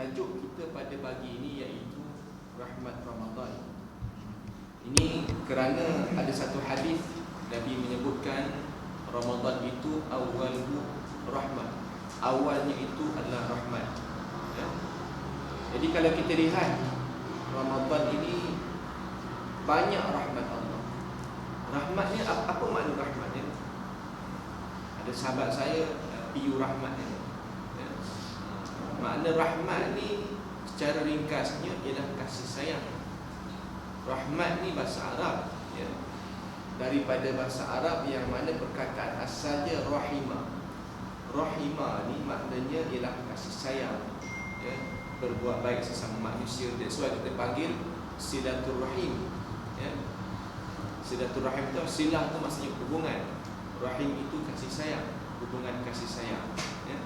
tajuk kita pada pagi ini iaitu Rahmat Ramadan. Ini kerana ada satu hadis Nabi menyebutkan Ramadan itu awwaluhu rahmat. Awalnya itu adalah rahmat, ya. Jadi kalau kita lihat Ramadan ini banyak rahmat Allah. Rahmatnya apa makna rahmatnya? Ada sahabat saya PU rahmatnya. Makna rahmat ni secara ringkasnya ialah kasih sayang. Rahmat ni bahasa Arab, ya. Daripada bahasa Arab yang mana perkataan asalnya rahimah. Rahimah ni maknanya ialah kasih sayang, ya. Berbuat baik sesama manusia. That's why kita panggil silaturahim, ya. Silaturahim tu, silah tu maksudnya hubungan, rahim itu kasih sayang, hubungan kasih sayang, ya.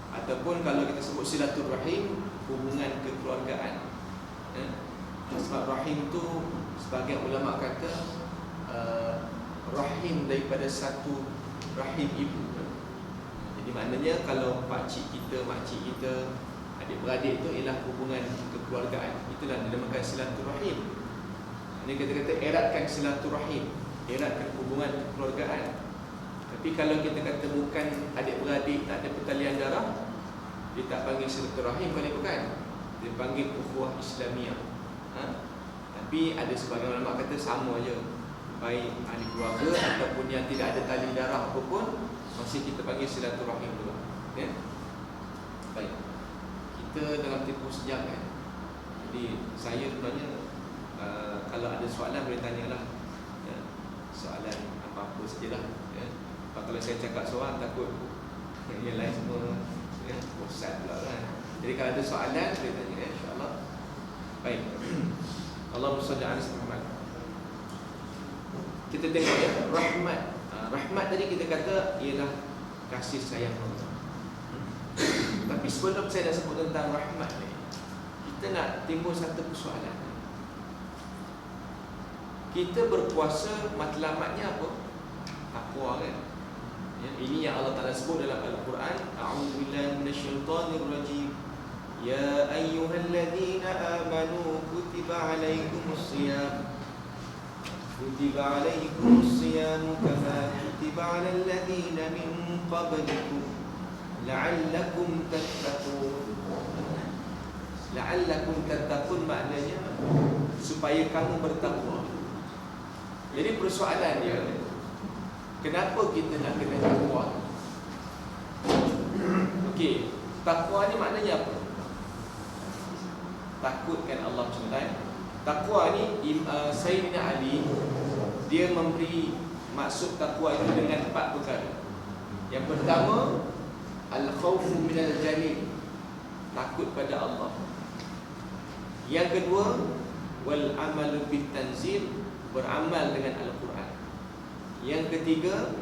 Ataupun kalau kita sebut silaturahim, hubungan kekeluargaan, ya. Sebab rahim tu sebagai ulama kata rahim daripada satu rahim ibu. Jadi maknanya kalau pakcik kita, makcik kita, adik-beradik itu ialah hubungan kekeluargaan. Itulah dinamakan silaturahim. Ini kata-kata eratkan silaturahim, eratkan hubungan kekeluargaan. Tapi kalau kita kata bukan adik-beradik, tak ada pertalian darah, dia tak panggil silaturahim, bukan. Dia panggil ukhuwah Islamiyah, ha? Tapi ada sebagian ulama kata sama je, baik ahli keluarga ataupun yang tidak ada tali darah apa pun, masih kita panggil silaturahim juga, ya? Baik, kita dalam tempoh sejam, kan? Jadi saya sebenarnya kalau ada soalan boleh tanyalah, ya? Soalan apa-apa sajalah, ya? Kalau saya cakap soalan takut yang lain semua, ya, bosan pula, kan? Jadi kalau ada soalan boleh tanya, ya, insyaAllah. Baik. Allahumma salli ala Muhammad. Kita tengok, ya, rahmat. Rahmat tadi kita kata ialah kasih sayang Allah. Tapi sebelum saya nak sebut tentang rahmat ni, kita nak timbul satu persoalan. Kita berpuasa matlamatnya apa? Takwa, kan? Ya, ini yang Allah Ta'ala sebut dalam Al-Quran. A'udzubillahi minasyaitanirrajim. Ya ayyuhalladzina amanu kutiba alaikumusiyam. Kutiba alaikumusiyam kama kutiba alal ladzina min qablikum la'allakum tattaqun. La'allakum tattaqun maknanya supaya kamu bertakwa. Jadi persoalan dia, kenapa kita nak kena takwa? Okey, takwa ni maknanya apa? Takutkan Allah SWT. Takwa ni Sayyidina Ali dia memberi maksud takwa itu dengan 4 perkara. Yang pertama, al-khawfu minal jalil, takut pada Allah. Yang kedua, wal amalu bit tanzil, beramal dengan Al-Quran. Yang ketiga,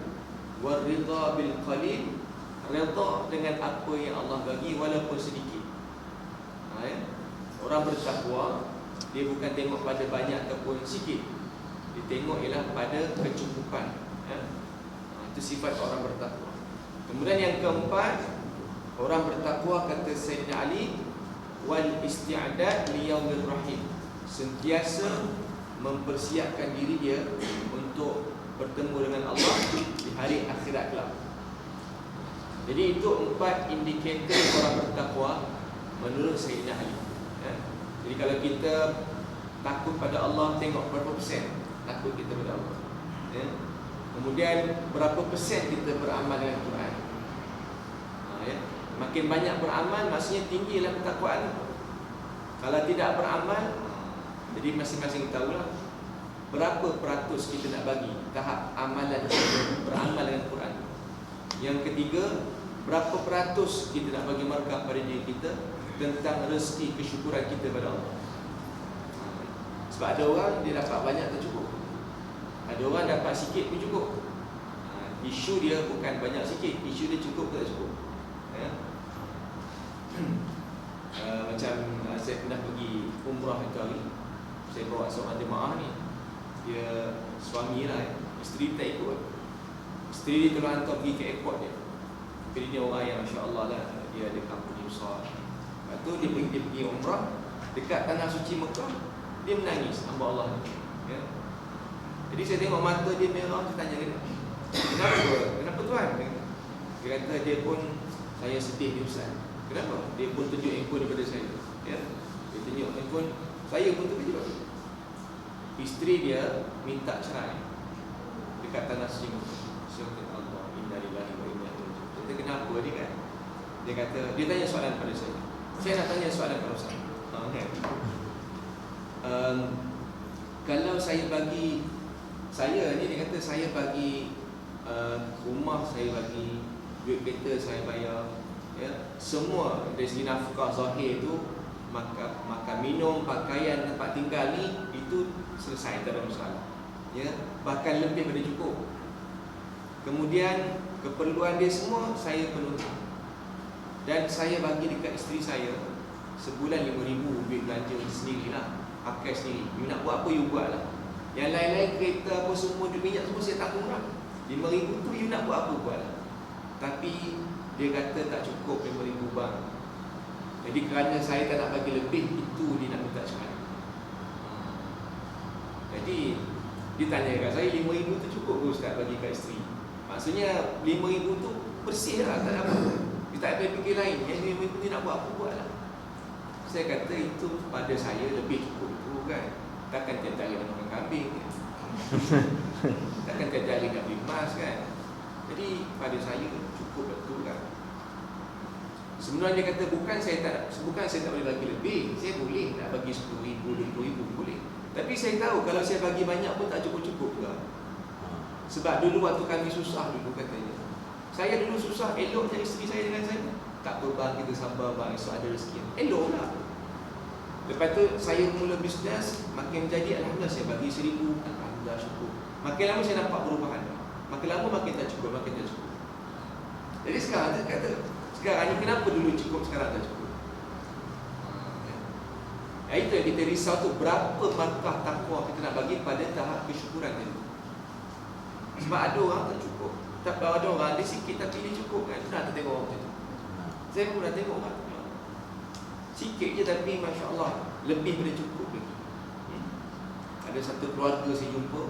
waridha bil qalil, redha dengan apa yang Allah bagi walaupun sedikit. Ya? Orang bertakwa dia bukan tengok pada banyak ataupun sikit, dia tengok ialah pada kecukupan, ya? Itu sifat orang bertakwa. Kemudian yang keempat, orang bertakwa kata Sayyidina Ali, wal isti'adad li yaumir rahim, sentiasa mempersiapkan diri dia untuk bertemu dengan Allah di hari akhirat kelak. Jadi itu 4 indikator orang bertakwa menurut Sayyidina Ali, ya? Jadi kalau kita takut pada Allah, tengok berapa persen takut kita pada Allah, ya? Kemudian berapa persen kita beramal dengan Quran, ya? Makin banyak beramal, maksudnya tinggilah ketakwaan. Kalau tidak beramal, jadi masing-masing tahulah berapa peratus kita nak bagi tahap amalan kita beramal dengan Quran. Yang ketiga, berapa peratus kita nak bagi markah pada diri kita tentang rezeki kesyukuran kita pada Allah. Sebab ada orang dia dapat banyak tak cukup, ada orang dapat sikit pun cukup. Isu dia bukan banyak sikit, isu dia cukup tak cukup, ya? Macam saya pernah pergi umrah itu hari, saya bawa seorang jemaah ni, dia suami lah, isteri tak ikut. Isteri dia tolong hantar pergi ke airport dia. Jadi dia orang yang Masya Allah lah, dia ada company besar, Lepas tu dia pergi umrah dekat tanah suci Mekah, dia menangis hamba Allah ni. Ya. Jadi saya tengok mata dia merah, saya tanya dia, kenapa tuan? Dia kata dia pun, saya sedih ni Ustaz. Kenapa? Dia pun tunjuk handphone daripada saya. Ya. Dia tunjuk handphone, saya pun terkejut. Isteri dia minta cerai dekat tanah suci Mekah. Allah, inna lillahi wa inna ilaihi raji'un. Kata kenapa dia kan? Dia kata, dia tanya soalan pada saya. Saya nak tanya soalan pada Ustaz. Kalau saya bagi, saya ni, dia kata saya bagi rumah, saya bagi duit kereta, saya bayar, ya, semua dari segi nafkah zahir tu, makan minum, pakaian, tempat tinggal ni, itu selesai, tak ada masalah, ya, bahkan lebih daripada cukup. Kemudian keperluan dia semua saya penuhi, dan saya bagi dekat isteri saya sebulan 5,000 duit belanja sendirilah, pakai sendiri. You nak buat apa, you buat lah. Yang lain-lain kereta apa semua, duit minyak semua saya tanggung lah. 5,000 tu you nak buat apa, buat lah. Tapi dia kata tak cukup 5,000 bang. Jadi kerana saya tak nak bagi lebih, itu dia nak minta cerai. Jadi dia tanya kat saya, 5,000 tu cukup ke Ustaz bagi kat isteri? Maksudnya 5,000 tu bersih lah, tak ada apa. Dia tak ada fikir lain. Yang 5,000 ni nak buat apa, buat lah. Saya kata itu pada saya lebih cukup tu kan. Takkan tiap hari nak makan kambing kan? Takkan tiap hari nak beli emas kan? Jadi pada saya cukup betul kan. Sebenarnya dia kata bukan saya tak boleh bagi lebih. Saya boleh nak bagi 10,000, 20,000 boleh. Tapi saya tahu kalau saya bagi banyak pun tak cukup-cukup juga. Sebab dulu waktu kami susah dulu katanya. Saya dulu susah, eloknya isteri saya dengan saya. Tak apa bang, kita sabar bang, esok ada rezeki. Elok lah. Lepas tu saya mula bisnes, makin menjadi alhamdulillah saya bagi 1,000, alhamdulillah syukur. Makin lama saya nampak perubahan. Makin lama makin tak cukup, makin tak cukup. Jadi sekarang dia kata, sekarang ni kenapa dulu cukup, sekarang tak cukup? Itu yang kita risau tu, berapa markah takwa kita nak bagi pada tahap kesyukuran tadi. Sebab ada orang tak cukup. Tak ada orang dia sikit tapi dia cukup kan. Pernah tengok orang macam tu. Saya pun dah tengok orang tu. Sikit je tapi Masya Allah lebih daripada cukup lagi. Ada satu keluarga saya jumpa,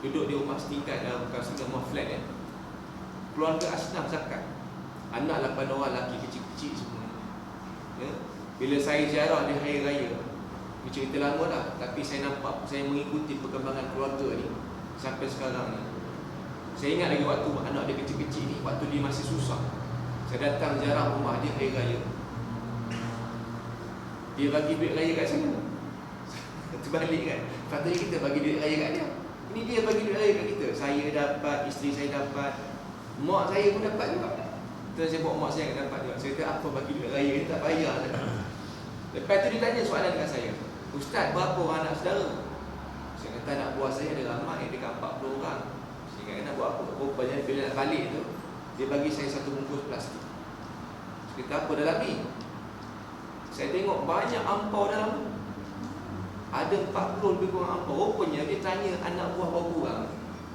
duduk di rumah setingkat, bukan setingkat, rumah flat kan. Keluarga asnaf zakat. Anak 8 orang lelaki kecil-kecil semua. Ya? Bila saya ziarah di hari raya, ini cerita lama dah, tapi saya nampak, saya mengikuti perkembangan keluarga ni sampai sekarang ni. Saya ingat lagi waktu anak dia kecil-kecil ni, waktu dia masih susah. Saya datang ziarah rumah dia hari raya. Dia bagi duit raya kat saya. Terbalik kan. Patutnya kita bagi duit raya kat dia. Ini dia bagi duit raya kat kita. Saya dapat, isteri saya dapat, mak saya pun dapat juga. Terus saya bawa mak saya yang dapat juga. Saya kata apa bagi duit raya ni, tak payah lah. Lepas tu dia tanya soalan dekat saya, Ustaz berapa orang anak saudara? Saya kata anak buah saya ada ramai, dekat 40 orang. Saya kata nak buat apa? Rupanya bila nak balik tu, dia bagi saya satu bungkus plastik. Saya kata apa dalam ni? Saya tengok banyak ampau dalam tu. Ada 40 lebih kurang ampau. Rupanya dia tanya anak buah berapa orang.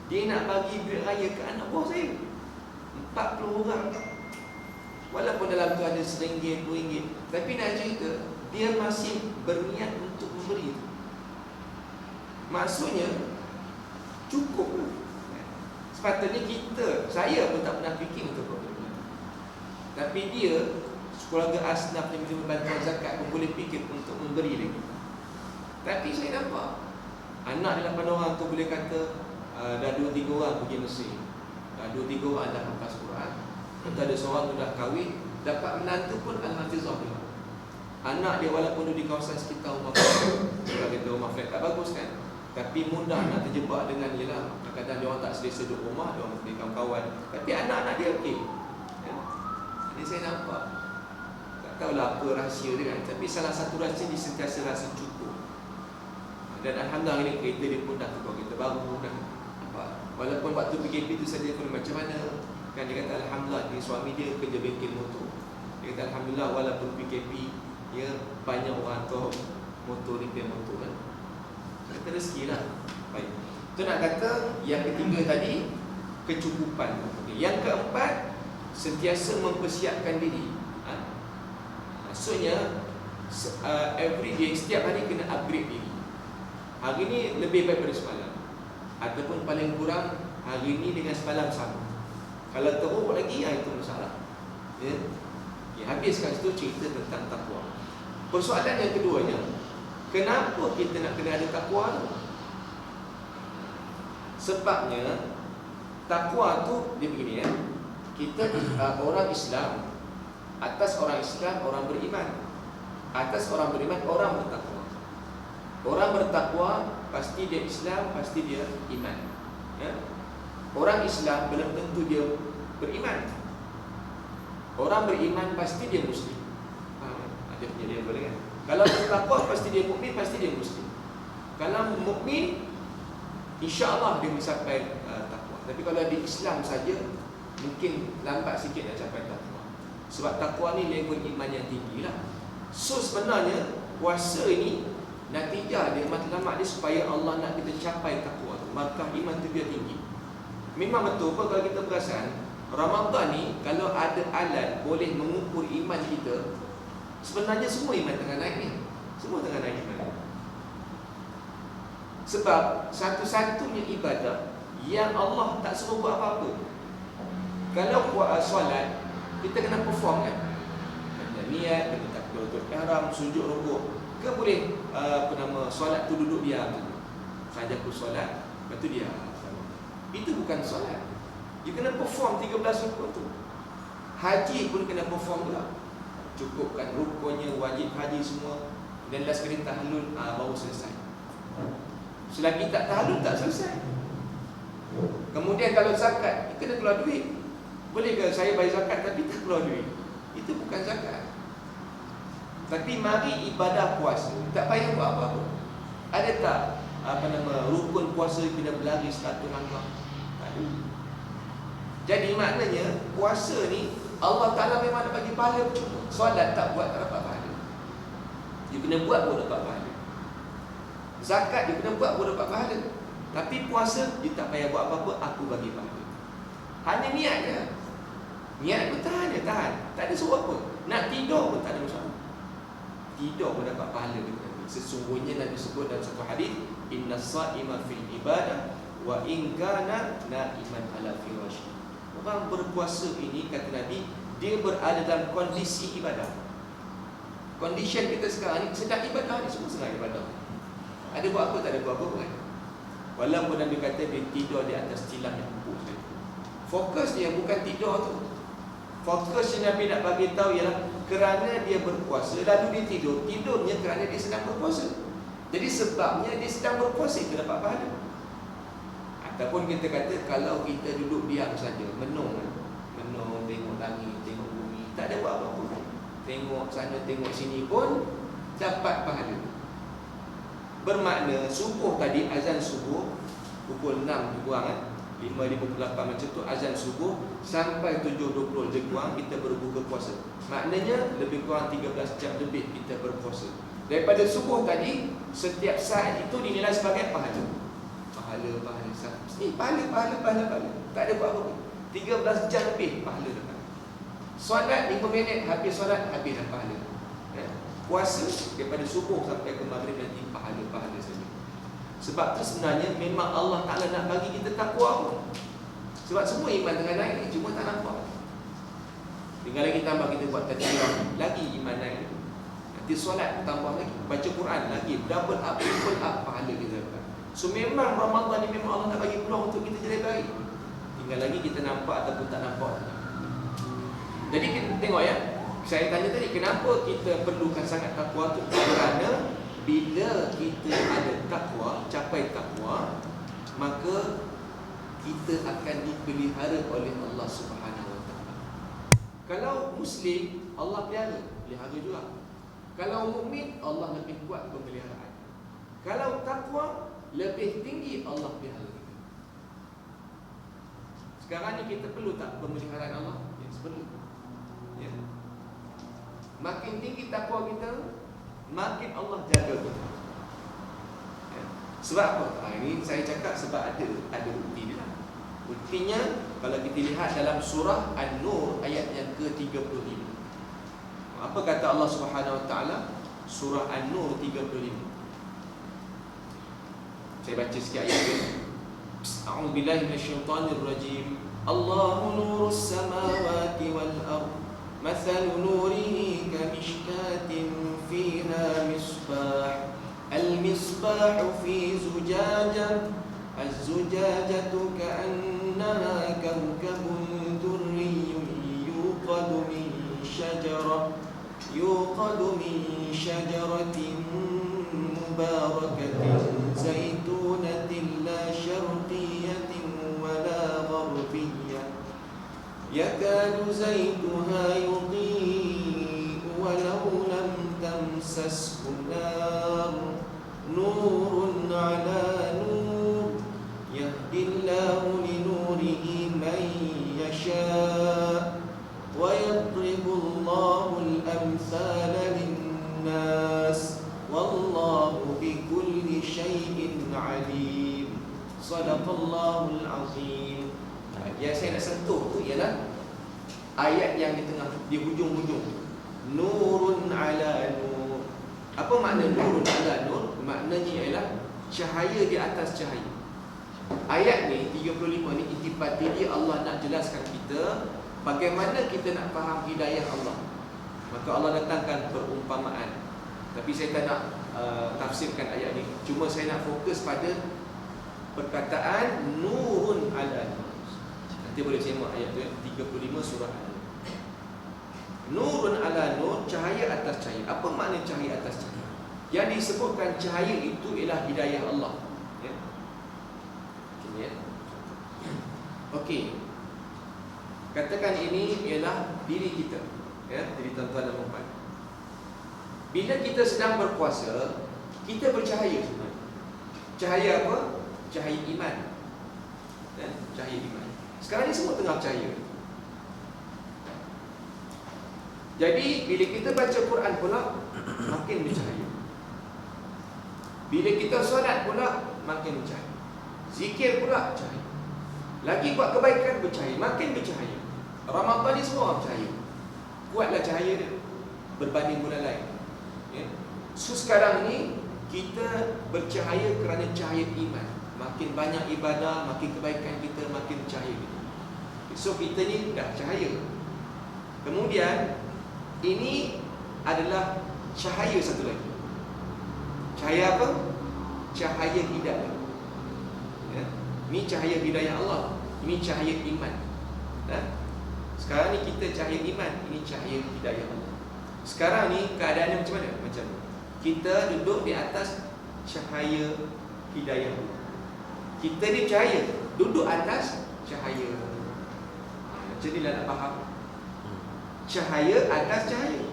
Dia nak bagi duit raya ke anak buah saya. 40 orang. Walaupun dalam tu ada RM1, RM2, tapi nak cerita, dia masih berniat untuk memberi. Maksudnya cukup lah. Sepatutnya kita, saya pun tak pernah fikir untuk problem ni. Tapi dia, keluarga asnaf yang menerima bantuan zakat pun boleh fikir untuk memberi lagi. Tapi saya nampak anak dia 8 orang tu boleh kata dah 2-3 orang pergi Mesir, dah 2-3 orang dah hafaz Quran. Lepas ada seorang tu dah kahwin, dapat menantu pun Al-Hafizah juga. Anak dia walaupun duduk di kawasan sekitar rumah flat, kalau kata rumah flat tak bagus kan, tapi mudah nak terjebak dengan dia lah. Kadang-kadang dia orang tak selesa duduk rumah, dia orang pergi kawan-kawan, tapi anak-anak dia okey. Ya? Jadi saya nampak, tak tahulah apa rahsia dia kan, tapi salah satu rahsia dia sentiasa rasa cukup. Dan alhamdulillah ini kereta dia pun dah tukar kereta baru dah. Walaupun waktu PKP tu saya pun macam mana kan, dia kata alhamdulillah dia suami dia kerja bengkel motor. Dia kata alhamdulillah walaupun PKP ya banyak orang tu motor repair motor kan. Kata rezeki lah. Baik. Tu nak kata yang ketiga tadi kecukupan. Okay. Yang keempat sentiasa mempersiapkan diri. Maksudnya every day, setiap hari kena upgrade diri. Hari ni lebih baik daripada semalam, ataupun paling kurang hari ni dengan semalam sama. Kalau teruk lagi, itu masalah. Ya, habis kat situ cerita tentang takwa. Persoalan yang keduanya, kenapa kita nak kena ada takwa tu? Sebabnya takwa tu dia begini ya. Kita orang Islam, atas orang Islam orang beriman. Atas orang beriman orang bertakwa. Orang bertakwa pasti dia Islam, pasti dia iman. Ya? Orang Islam belum tentu dia beriman. Orang beriman pasti dia Muslim. Ada punya dia boleh kan? Kalau bertakwa pasti dia mukmin, pasti dia Muslim. Kalau mukmin, insya-Allah dia mencapai takwa. Tapi kalau di Islam saja, mungkin lambat sikit nak capai takwa. Sebab takwa ni level iman yang tinggi lah. So sebenarnya puasa ini natijah dia, matlamat dia supaya Allah nak kita capai takwa tu. Maka iman tu dia tinggi. Memang betul apa kalau kita perasan Ramadan ni, kalau ada alat boleh mengukur iman kita, sebenarnya semua iman tengah naik ni. Semua tengah naik iman. Sebab satu-satunya ibadah yang Allah tak suruh buat apa-apa. Kalau buat solat, kita kena perform kan? Kena niat, kena takbiratul ihram, sujud rukuk. Ke boleh solat tu duduk diam tu. Saja aku solat, lepas tu diam. Itu bukan solat. You kena perform 13 rukun tu. Haji pun kena perform juga. Cukupkan rukunnya, wajib haji semua. Dan last kali tahlul, baru selesai. Selagi tak tahlul, tak selesai. Kemudian kalau zakat, kena keluar duit. Boleh ke saya bayar zakat tapi tak keluar duit? Itu bukan zakat. Tapi mari ibadah puasa, tak payah buat apa-apa. Ada tak rukun puasa kena berlari 100 langkah? Tak ada. Jadi maknanya puasa ni Allah Ta'ala memang nak bagi pahala percuma. Solat tak buat tak dapat pahala. You kena buat baru dapat pahala. Zakat you kena buat baru dapat pahala. Tapi puasa you tak payah buat apa-apa, aku bagi pahala. Hanya niat je. Niat pun tahan je, tahan. Tak ada suruh apa. Nak tidur pun tak ada masalah. Tidur pun dapat pahala. Sesungguhnya Nabi sebut dalam satu hadis, inna sa'ima fil ibadah wa in kana na'iman ala firashi. Orang berpuasa ini, kata Nabi, dia berada dalam kondisi ibadah. Condition kita sekarang ni sedang ibadah ni, semua sedang ibadah. Ada buat apa, tak ada buat apa kan? Walaupun Nabi kata dia tidur di atas tilam yang empuk saja. Fokus dia bukan tidur tu. Fokus yang Nabi nak bagi tahu ialah kerana dia berpuasa, lalu dia tidur. Tidurnya kerana dia sedang berpuasa. Jadi sebabnya dia sedang berpuasa, itu dapat pahala. Ataupun kita kata kalau kita duduk diam saja, menung, tengok langit, tengok bumi, tak ada buat apa-apa, tengok sana, tengok sini pun dapat pahala. Bermakna subuh tadi, azan subuh pukul 6 kurang 5.58 macam tu, azan subuh sampai 7.20 lebih kurang kita berbuka puasa. Maknanya lebih kurang 13 jam lebih kita berpuasa. Daripada subuh tadi, setiap saat itu dinilai sebagai pahala. Pahala. Tak ada buat apa-apa. 13 jam lebih pahala dapat. Solat 5 minit, habis solat, habis dah pahala. Puasa daripada subuh sampai ke maghrib nanti pahala saja. Sebab tu sebenarnya memang Allah Ta'ala nak bagi kita takwa pun. Sebab semua iman tengah naik ni, cuma tak nampak. Tinggal lagi tambah kita buat takbirah, lagi iman naik. Nanti solat tambah lagi, baca Quran lagi, double up, triple up pahala kita dapat. So memang Ramadan ni memang Allah nak bagi peluang untuk kita jadi baik. Tinggal lagi kita nampak ataupun tak nampak. Jadi kita tengok ya, saya tanya tadi kenapa kita perlukan sangat takwa tu? Kerana bila kita ada takwa, capai takwa, maka kita akan dipelihara oleh Allah Subhanahu Wa Taala. Kalau Muslim, Allah pelihara juga. Kalau mukmin, Allah lebih kuat pemeliharaan. Kalau takwa lebih tinggi, Allah pelihara kita. Sekarang ni kita perlu tak pemeliharaan Allah? Yes, perlu. Ya. Makin tinggi takwa kita, makin Allah jaga kita. Ya. Sebab apa? Ini saya cakap sebab ada bukti dia. Buktinya kalau kita lihat dalam surah An-Nur ayat yang ke-35. Apa kata Allah Subhanahu Wa Taala? surah An-Nur 35. Saya baca sikit ayat dia. A'udzubillahi minasyaitonirrajim. Allahu nurus samawati wal ardh. Mathalu nurihi kamishkatin fiha misbah. Al-misbah fi zujajah. Az-zujajatu ka'annaha kawkabun durriyyun yuqadu min shajaratin mubarakatin zaitunatin la syarqiyatin wa la gharbiyah yakadu zaituha yudhi'u walau lam tamsashu nar nurun ala nur yahdillahu linurihi man yasha' wa yadribullahu al-amthala lin-nas wallahu bikulli syai'in alim. Sadaqallahul azim. Yang saya nak sentuh tu ialah ayat yang di tengah, di hujung-hujung. Nurun ala nur. Apa makna nurun ala nur? Maknanya ialah cahaya di atas cahaya. Ayat ni 35 ni intipati dia, Allah nak jelaskan kita bagaimana kita nak faham hidayah Allah. Maka Allah datangkan perumpamaan. Tapi saya tak nak tafsirkan ayat ni. Cuma saya nak fokus pada perkataan nurun ala nur. Nanti boleh semak ayat tu, 35 surah An-Nur. Nurun ala nur, cahaya atas cahaya. Apa makna cahaya atas cahaya? Yang disebutkan cahaya itu ialah hidayah Allah. Ya. Ya. Okey. Katakan ini ialah diri kita. Ya, diri tuan-tuan dan puan. Bila kita sedang berpuasa, kita bercahaya. Cahaya apa? Cahaya iman. Ya, cahaya iman. Sekarang ni semua tengah bercahaya. Jadi bila kita baca Quran pula, makin bercahaya. Bila kita solat pula, makin bercahaya. Zikir pula bercahaya. Lagi buat kebaikan bercahaya, makin bercahaya. Ramadan ni semua orang bercahaya. Kuatlah cahaya dia berbanding bulan lain. Ya. So sekarang ni kita bercahaya kerana cahaya iman. Makin banyak ibadah, makin kebaikan kita, makin bercahaya kita. So kita ni dah cahaya. Kemudian ini adalah cahaya satu lagi. Cahaya apa? Cahaya hidayah. Ya. Ini cahaya hidayah Allah. Ini cahaya iman. Ya. Sekarang ni kita cahaya iman, ini cahaya hidayah Allah. Sekarang ni keadaannya macam mana? Macam kita duduk di atas cahaya hidayah Allah. Kita ni cahaya, duduk atas cahaya. Macam ni lah nak faham. Cahaya atas cahaya.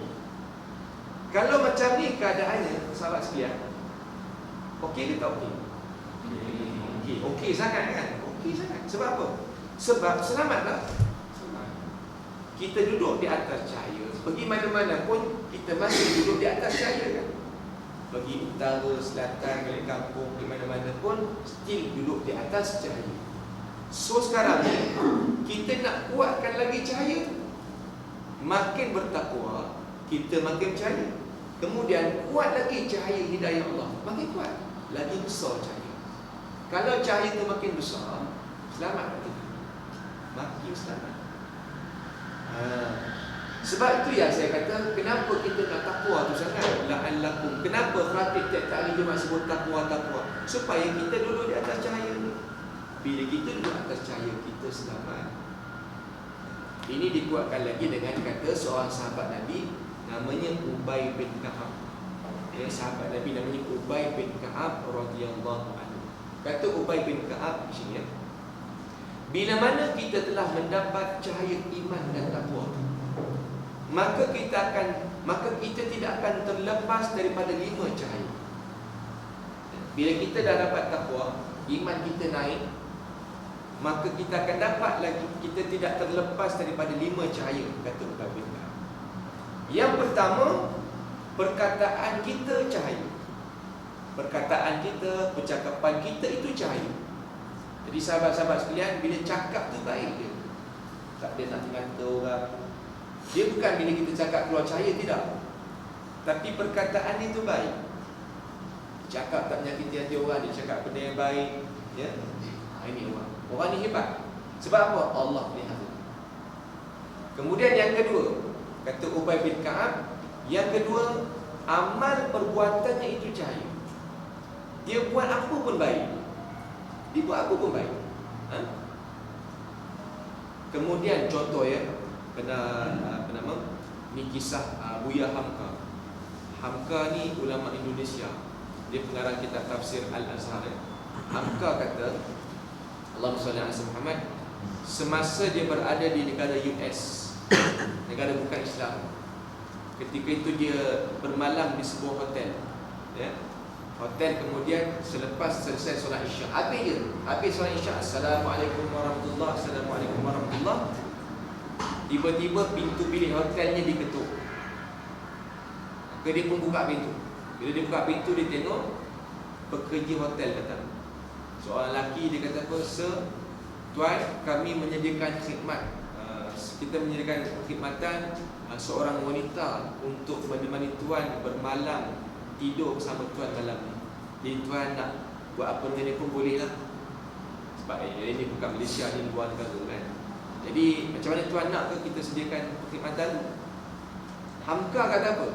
Kalau macam ni keadaannya, sahabat sekalian, okey ke tak okey? Okey, okey sangat kan? Okey sangat. Sebab apa? Sebab selamatlah. Kita duduk di atas cahaya. Pergi mana-mana pun kita masih duduk di atas cahaya kan. Pergi utara, selatan, balik kampung, di mana-mana pun still duduk di atas cahaya. So sekarang ni kita nak kuatkan lagi cahaya. Makin bertakwa, kita makin cahaya. Kemudian kuat lagi cahaya hidayah Allah, makin kuat, lagi besar cahaya. Kalau cahaya tu makin besar, selamat lagi. Makin selamat. Sebab itu yang saya kata, kenapa kita nak takwa tu sangat? La'allakum. Kenapa khatib tiap hari Jumaat sebut takwa? Supaya kita duduk di atas cahaya ni. Bila kita duduk atas cahaya, kita selamat. Ini dikuatkan lagi dengan kata seorang sahabat Nabi, namanya Ubay bin Ka'ab. Ya, sahabat Nabi namanya Ubay bin Ka'ab radhiyallahu anhu. Kata Ubay bin Ka'ab di sini, ya, bila mana kita telah mendapat cahaya iman dan takwa, maka kita tidak akan terlepas daripada 5 cahaya. Bila kita dah dapat takwa, iman kita naik, maka kita akan dapat lagi, kita tidak terlepas daripada 5 cahaya, kata Ubay bin Ka'ab. Yang pertama, perkataan kita cahaya. Perkataan kita, percakapan kita itu cahaya. Jadi sahabat-sahabat sekalian, bila cakap tu baik dia, tak dia nak ngata orang. Dia bukan bila kita cakap keluar cahaya, tidak. tapi perkataan itu baik. Cakap tak menyakiti hati orang, dia cakap benda yang baik, ya. Ini orang ni hebat. Sebab apa? Allah pelihara. Kemudian yang kedua, kata Ubay bin Ka'ab, yang kedua, amal perbuatannya itu cahaya. Dia buat apa pun baik. Dia buat apa pun baik. Kemudian contoh, ya, apa nama? Ni kisah Buya Hamka. Hamka ni ulama Indonesia. Dia pengarang kitab tafsir Al-Azhar. Hamka kata, Allahumma salli ala Muhammad, semasa dia berada di negara US, negara bukan Islam, ketika itu dia bermalam di sebuah hotel, ya. Hotel, kemudian selepas selesai solat Isya, habis solat Isya, Assalamualaikum warahmatullahi, Assalamualaikum warahmatullahi, tiba-tiba pintu bilik hotelnya diketuk. Maka dia pun buka pintu. Bila dia buka pintu, dia tengok pekerja hotel datang. Seorang lelaki, dia kata apa? Sir, tuan, kami menyediakan khidmat, kita menyediakan perkhidmatan seorang wanita untuk menemani tuan bermalam, tidur bersama tuan malam ni. Jadi tuan nak buat apa dengan dia pun boleh lah. Sebab ini bukan Malaysia, ni luar negara kan. Jadi macam mana tuan nak ke kita sediakan perkhidmatan tu? Hamka kata apa?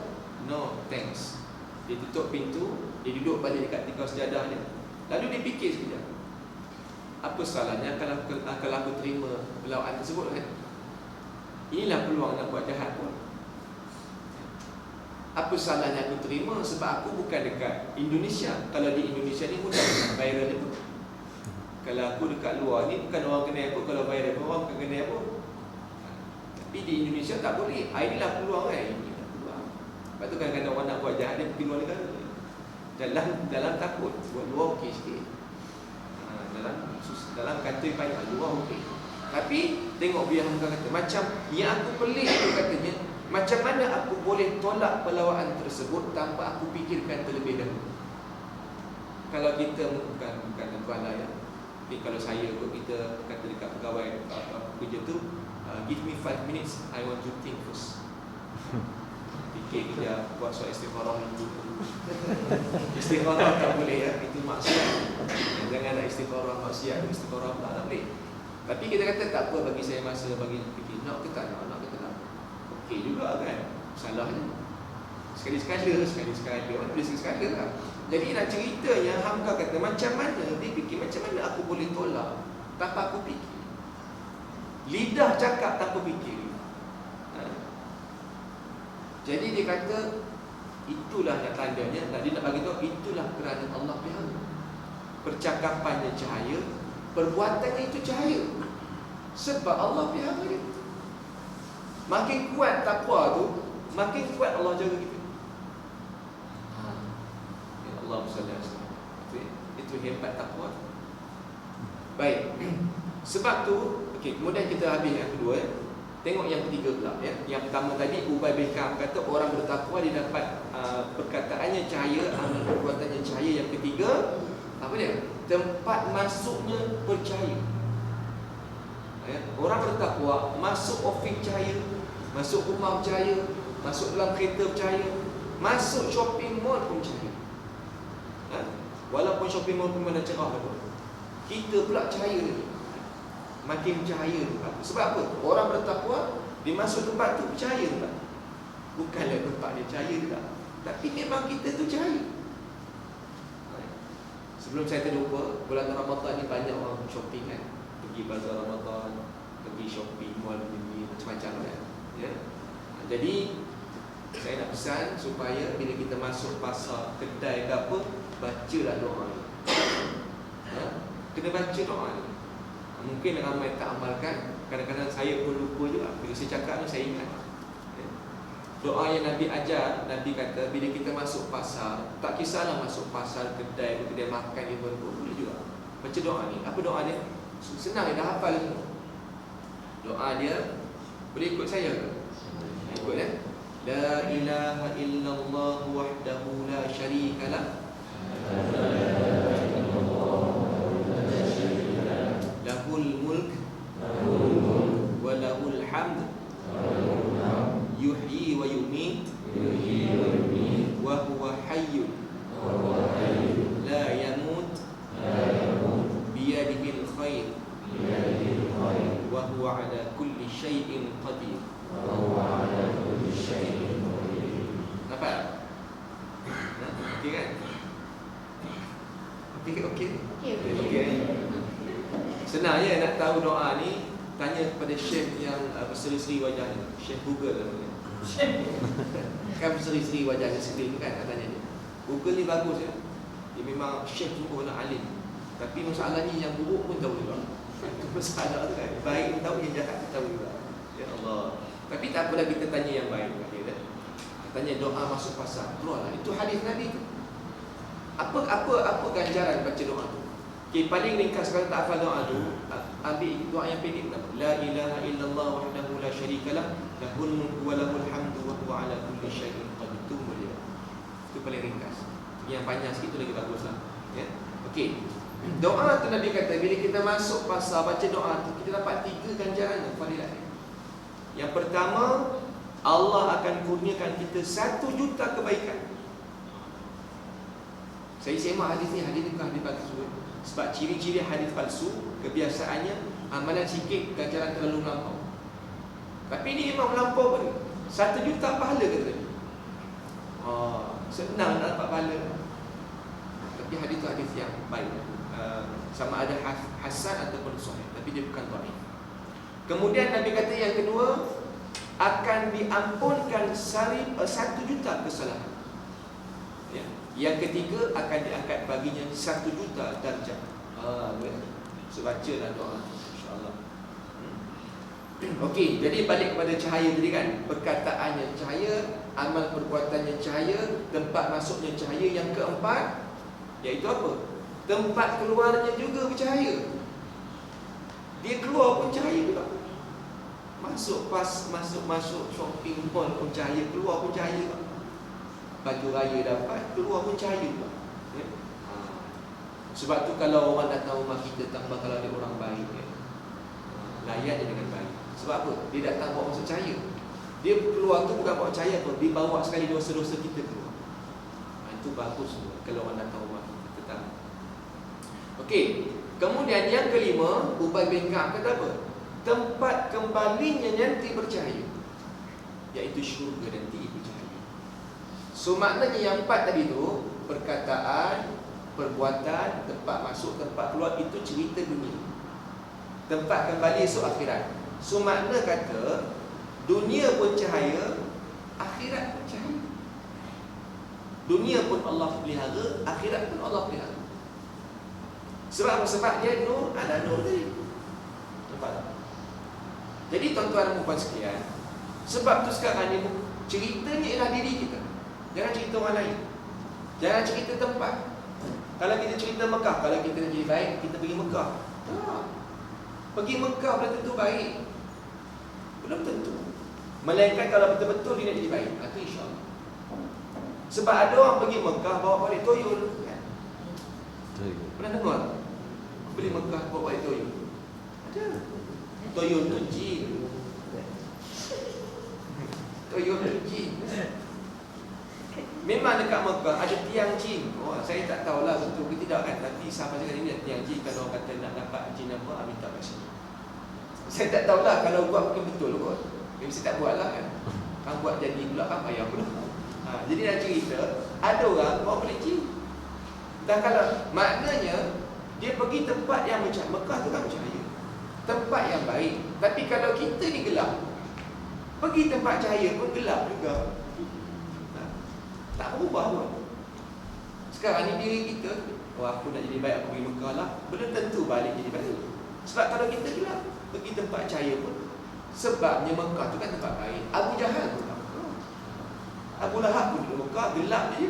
No thanks. Dia tutup pintu, dia duduk balik dekat tikar sejadah dia. Lalu dia fikir sekejap, apa salahnya kalau aku terima pelawaan tersebut kan? Inilah peluang nak buat jahat pun. Apa salahnya aku terima, sebab aku bukan dekat Indonesia. Kalau di Indonesia ni mudah viral itu. Kalau aku dekat luar ni, bukan orang kena apa. Kalau viral pun orang bukan kena apa. Tapi di Indonesia tak boleh. Inilah peluang kan. Inilah peluang. Lepas tu kadang-kadang orang nak buat jahat, dia pergi luar negara. Dalam takut, buat luar okey sikit. Dalam kata payah, luar okey. Tapi tengok biar Hamka kata, macam yang aku pelik tu katanya, macam mana aku boleh tolak pelawaan tersebut tanpa aku fikirkan terlebih dahulu. Kalau kita bukan tuan lah ya. Tapi kalau saya kot, kita kata dekat pegawai kerja tu, give me 5 minutes, I want to think first. Fikir dia buat soal istikharah dulu. Istikharah tak boleh ya, itu maksiat. Jangan nak istikharah maksiat, istikharah tak boleh. Tapi kita kata tak apa, bagi saya masa bagi fikir, nak ke tak nak ke tak. Okey juga kan. Salahnya sekali-sekala, mana boleh sekali-sekala lah. Jadi nak cerita yang Hamka kata, macam mana dia fikir, macam mana aku boleh tolak tanpa aku fikir. Lidah cakap tanpa fikir. Jadi dia kata, itulah yang tandanya, dia nak bagi tahu, itulah kerana Allah pelihara. Percakapannya cahaya, perbuatannya itu cahaya. Sebab Allah pelihara dia. Makin kuat takwa tu, makin kuat Allah jaga kita. Ya Allah SWT. Itu hebat takwa. Baik. Sebab tu, okey, kemudian kita habis yang kedua. Tengok yang ketiga pula ya. Yang pertama tadi Ubay bin Ka'ab kata orang bertakwa dia dapat perkataannya cahaya, amal perbuatannya cahaya. Yang ketiga apa dia? Tempat masuknya percaya. Ya. Orang bertakwa masuk ofis cahaya, masuk rumah percaya, masuk dalam kereta percaya, masuk shopping mall pun percaya. Ha? Walaupun shopping mall pun mana cerah pun, kita pula cahaya lagi. Makin percaya tu. Sebab apa? Orang bertakwa, dia masuk tempat tu percaya tak? Bukanlah tempat dia percaya tak, tapi memang kita tu percaya. Sebelum saya terlupa, bulan Ramadan ni banyak orang shopping kan. Pergi bazar Ramadan, pergi shopping mall, pergi macam-macam kan. Ya. Jadi saya nak pesan supaya bila kita masuk pasar, kedai ke apa, bacalah doa ni. Ya? Kena baca doa ni. Mungkin ramai tak amalkan. Kadang-kadang saya pun lupa juga. Bila saya cakap ni saya ingat. Doa yang Nabi ajar, Nabi kata bila kita masuk pasar, tak kisahlah masuk pasar, kedai makan ni pun boleh juga baca doa ni. Apa doa dia? Senang, dia dah hafal semua. Doa dia, boleh ikut saya ke? Ikut ya. La ilaha illallah wahdahu la syarikalah, lahul mulk wa lahul hamd, yuhyi wa yumiit hayyun la yamut biyadihil khair wa huwa ala kulli syai'in qadir. Nampak? Okey kan? Okey. Senang je nak tahu doa ni, tanya kepada Syekh yang berseri-seri wajahnya, Syekh Google namanya. Kan berseri-seri wajahnya sendiri kan, tanya dia. Google ni bagus ya. Dia memang Syekh tu pun alim. Tapi masalahnya yang buruk pun tahu juga. Itu masalah tu kan. Baik pun tahu, yang jahat pun tahu juga. Ya Allah. Tapi tak apalah, kita tanya yang baik. Tanya doa masuk pasar, keluarlah. Itu hadis Nabi tu. Apa ganjaran baca doa tu? Okay, paling ringkas kalau tak hafal doa tu, ambil doa yang pendek nama. La ilaha illallah wahdahu la syarikalah, lahul mulku wa lahul hamdu wa huwa ala kulli syai'in qadir. Itu paling ringkas. Yang panjang sikit tu lagi baguslah. Ya. Okey. Doa tu Nabi kata bila kita masuk pasar baca doa tu, kita dapat 3 ganjaran fadilah. Yang pertama, Allah akan kurniakan kita 1 juta kebaikan. Saya semak hadis ni bukan hadis palsu. Sebab ciri-ciri hadis palsu, kebiasaannya amalan sikit, ganjaran terlalu melampau. Tapi ini memang melampau pun. 1 juta pahala kata dia. Senang nak dapat pahala. Tapi hadis tu hadis yang baik. Sama ada hasan ataupun sahih, tapi dia bukan dhaif. Kemudian Nabi kata yang kedua, akan diampunkan 1 juta kesalahan. Ya. Yang ketiga, akan diangkat baginya 1 juta darjah. So bacalah doa, insya-Allah. Okey, jadi balik kepada cahaya tadi kan. Perkataannya cahaya, amal perbuatannya cahaya, tempat masuknya cahaya. Yang keempat, iaitu apa? Tempat keluarnya juga bercahaya. Dia keluar pun cahaya juga. Masuk shopping mall pun cahaya, keluar pun cahaya juga. Baju raya dapat, keluar pun cahaya juga. Ya? Sebab tu kalau orang datang rumah kita, tambah kalau dia orang baik, ya, layan dia dengan baik. Sebab apa? Dia datang bawa masuk cahaya. Dia keluar tu bukan bawa cahaya pun, dia bawa sekali dosa-dosa kita keluar. Itu bagus tu kalau orang datang rumah kita tetap. Okey, kemudian yang kelima, Ubay bin Ka'ab kata apa? Tempat kembalinya nanti bercahaya, iaitu syurga nanti bercahaya. So maknanya yang 4 tadi tu, perkataan, perbuatan, tempat masuk, tempat keluar, itu cerita dunia. Tempat kembali esok akhirat. So makna kata dunia pun cahaya, akhirat pun cahaya. Dunia pun Allah pelihara, akhirat pun Allah pelihara. Sebab apa? Sebab dia nur, ada nur tadi. Nampak tak? Jadi tuan-tuan dan puan sekalian, sebab tu sekarang ni ceritanya ialah diri kita. Jangan cerita orang lain. Jangan cerita tempat. Kalau kita cerita Mekah, kalau kita nak jadi baik, kita pergi Mekah. Pergi Mekah belum tentu baik. Belum tentu. Melainkan kalau betul-betul dia nak jadi baik, itu insya-Allah. Sebab ada orang pergi Mekah bawa balik toyol kan? Pernah dengar? Beli Mekah bawa balik toyol. Ada. Toyol tu jin. Toyol tu jin. Memang dekat Mekah ada tiang jin. Saya tak tahulah betul ke tidak kan. Tapi sahabat cakap ini tiang jin. Kalau orang kata nak dapat jin apa, minta kat sini. Saya tak tahulah kalau buat mungkin betul kot. Dia mesti tak buat lah kan. Kan buat jadi pula kan payah pula. Jadi nak cerita, ada orang bawa balik jin. Dan kalau maknanya dia pergi tempat yang macam Mekah tu kan bercahaya, tempat yang baik. Tapi kalau kita ni gelap, pergi tempat cahaya pun gelap juga. Tak berubah pun. Sekarang ni diri kita, aku nak jadi baik, aku pergi Mekah lah, belum tentu balik jadi baik. Sebab kalau kita gelap, pergi tempat cahaya pun, sebabnya Mekah tu kan tempat baik. Abu Jahal pun tak Mekah, Abu Lahab pun di Mekah, gelap je.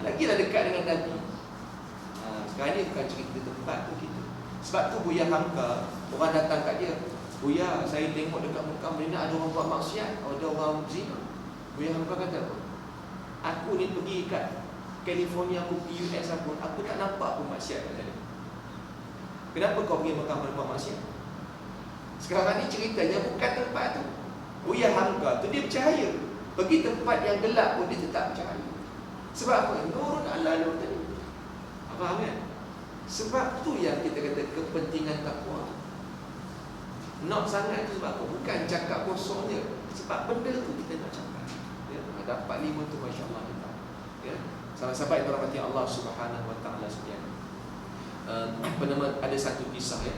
Lagilah dekat dengan Nabi. Sekarang ni bukan cerita tempat tu kita. Sebab tu Buya Hamka, orang datang kat dia, Buya, saya tengok dekat Mekah Madinah ada orang buat maksiat, ada orang zina. Buya Hamka kata apa? Aku ni pergi kat California, aku pergi US aku tak nampak pun maksiat kat sana. Kenapa kau pergi Mekah buat maksiat? Sekarang ni ceritanya bukan tempat tu. Buya Hamka tu dia percaya. Pergi tempat yang gelap pun dia tetap percaya. Sebab apa? Nurun ala nur tadi. Faham kan? Sebab tu yang kita kata kepentingan takwa. Nak sangat tu sebab apa? Bukan cakap kosong je. Sebab benda tu kita nak cakap. Ya, dapat 5 tu masya-Allah kita. Ya. Sahabat-sahabat yang dirahmati Allah Subhanahu wa taala sekalian. Ada satu kisah ya.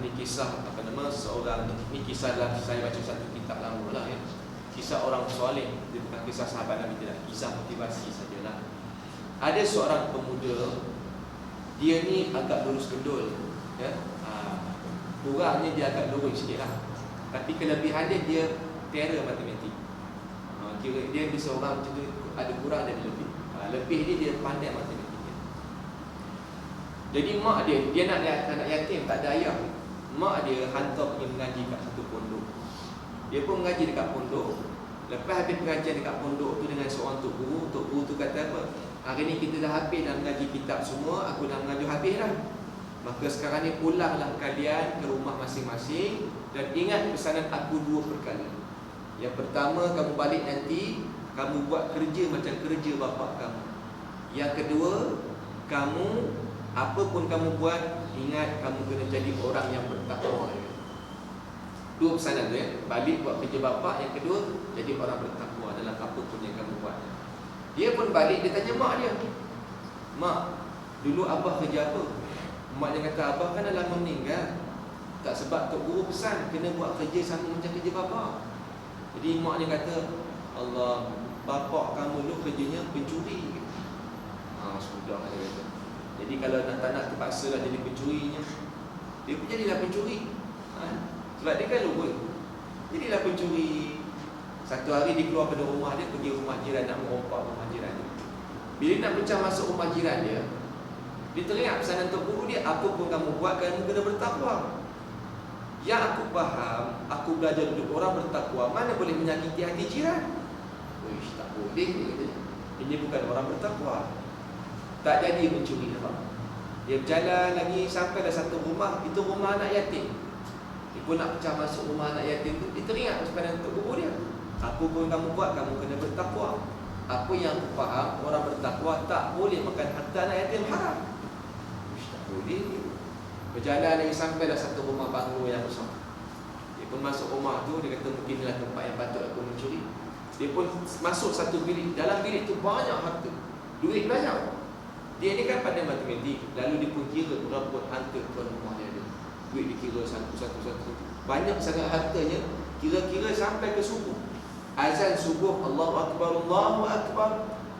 Ini kisah seorang, ini kisah dalam saya baca satu kitab lama lah ya. Kisah orang soleh, dia bukan kisah sahabat Nabi, tidak, kisah motivasi sajalah. Ada seorang pemuda, dia ni agak lurus gendul ya. Kurangnya dia agak lurus sikit lah. Tapi kelebihan dia terror matematik. Kira dia bisa orang macam tu, ada kurang ada lebih. Lebih dia pandai matematik. Jadi mak dia nak anak yatim, tak ada ayah. Mak dia hantar pergi mengaji kat satu pondok. Dia pun mengaji dekat pondok. Lepas habis pengajian dekat pondok tu dengan seorang tok guru tu kata apa? Hari ni kita dah habis dah mengaji kitab semua, aku dah mengaji habis dah. Maka sekarang ni pulanglah kalian ke rumah masing-masing dan ingat pesanan aku 2 perkara. Yang pertama, kamu balik nanti, kamu buat kerja macam kerja bapa kamu. Yang kedua, kamu apa pun kamu buat, ingat kamu kena jadi orang yang bertakwa. 2 pesanan tu ya. Balik buat kerja bapa. Yang kedua, jadi orang bertakwa dalam apa pun yang kamu buat. Dia pun balik, dia tanya mak dia, mak, dulu abah kerja apa? Mak dia kata, abah kan dah lama meninggal. Tak, sebab tok guru pesan kena buat kerja sama macam kerja bapa. Jadi mak dia kata, Allah, bapa kamu dulu kerjanya pencuri. Sudah dia kata. Jadi kalau tak nak terpaksa lah jadi pencurinya, dia pun jadilah pencuri. Sebab dia kan lupa. Jadilah pencuri. Satu hari dia keluar pada rumah dia, pergi rumah jiran, nak merompak rumah jiran dia. Bila nak pecah masuk rumah jiran dia, dia teringat pesanan tok guru dia, apa pun kamu buat, kamu kena bertakwa. Yang aku faham, aku belajar duduk orang bertakwa, mana boleh menyakiti hati jiran. Uish, tak boleh dia kata. Ini bukan orang bertakwa. Tak jadi mencuri apa. Dia berjalan lagi sampai dah satu rumah, itu rumah anak yatim. Dia pun nak pecah masuk rumah anak yatim tu, dia teringat pesanan tok guru dia. Apa pun kamu buat, kamu kena bertakwa. Apa yang aku faham, orang bertakwa tak boleh makan harta anak yatim haram. Uish, tak boleh. Berjalan lagi sampai dah satu rumah banglo yang besar. Dia pun masuk rumah tu, dia kata mungkin inilah tempat yang patut aku mencuri. Dia pun masuk satu bilik. Dalam bilik tu banyak harta, duit banyak. Dia ni kan pandai matematik. Lalu dia pun kira berapa harta tuan rumah dia ada. Duit dikira satu. Banyak sangat hartanya. Kira-kira sampai ke subuh. Azan subuh, Allahu Akbar, Allahu Akbar.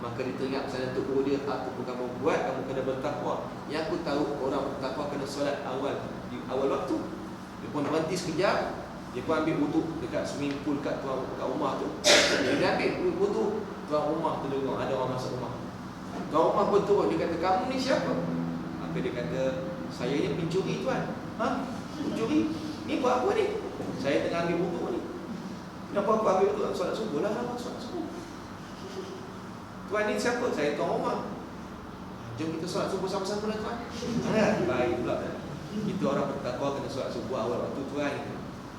Maka dia teringat pesanan tok guru dia, apa pun kamu buat, kamu kena bertakwa. Yang aku tahu, orang bertakwa kena solat di awal waktu. Dia pun berhenti sekejap. Dia pun ambil wuduk dekat swimming pool kat rumah tu. Dia ambil wuduk, tuan rumah tu dengar ada orang masuk rumah. Tuan rumah pun turun, dia kata, kamu ni siapa? Maka dia kata, saya ni pencuri tuan. Pencuri? Ni buat apa ni? Saya tengah ambil wuduk ni. Kenapa aku ambil wuduk? Solat subuh lah, solat subuh. Tuan ni siapa? Saya tuan rumah. Jom kita solat subuh sama-sama lah tuan. Baik pula. Itu orang bertakwa kena solat subuh awal waktu tuan.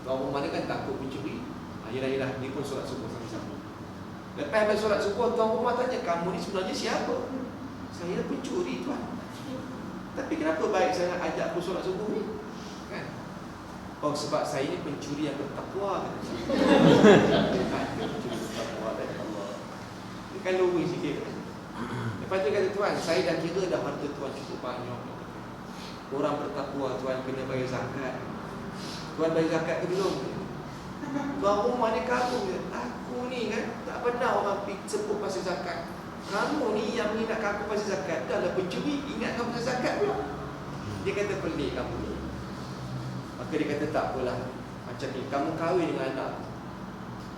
Tuan rumah ni kan takut pencuri. Yelah, dia pun solat subuh sama-sama. Lepas habis solat subuh, tuan rumah tanya, kamu ni sebenarnya siapa? Saya pencuri tuan. Tapi kenapa baik sangat ajak aku solat subuh ni? Kan? Oh, sebab saya ni pencuri yang bertakwa. Pencuri bertakwa dari Allah. Dia kan lurus sikit. Lepas tu kata, tuan, saya dah kira dah harta tuan cukup banyak. Orang bertakwa, tuan kena bayar zakat. Tuan bayar zakat ke belum? Tuan rumah ni kamu je. Aku ni kan tak pernah orang sebut pasal zakat. Kamu ni yang mengingatkan aku pasal zakat. Dah lah pencuri, ingatkan pasal zakat pula. Dia kata, pelik kamu ni. Maka dia kata, tak apalah. Macam ni, kamu kahwin dengan anak aku.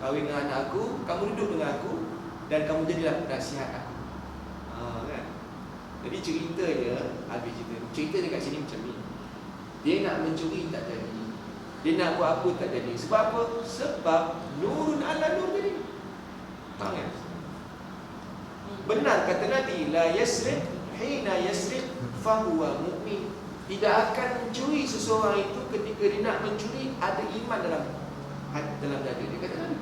Kahwin dengan anak aku, kamu duduk dengan aku, dan kamu jadilah penasihat aku. Kan? Jadi ceritanya, habis cerita dekat sini macam ni. Dia nak mencuri tak jadi. Dia nak buat apa tak jadi. Sebab apa? Sebab nurun ala nur tadi. Faham kan? Benar kata Nabi, la yasriq hina yasriq fahuwa mu'min. Tidak akan mencuri seseorang itu ketika dia nak mencuri ada iman dalam dada dia, kata Nabi.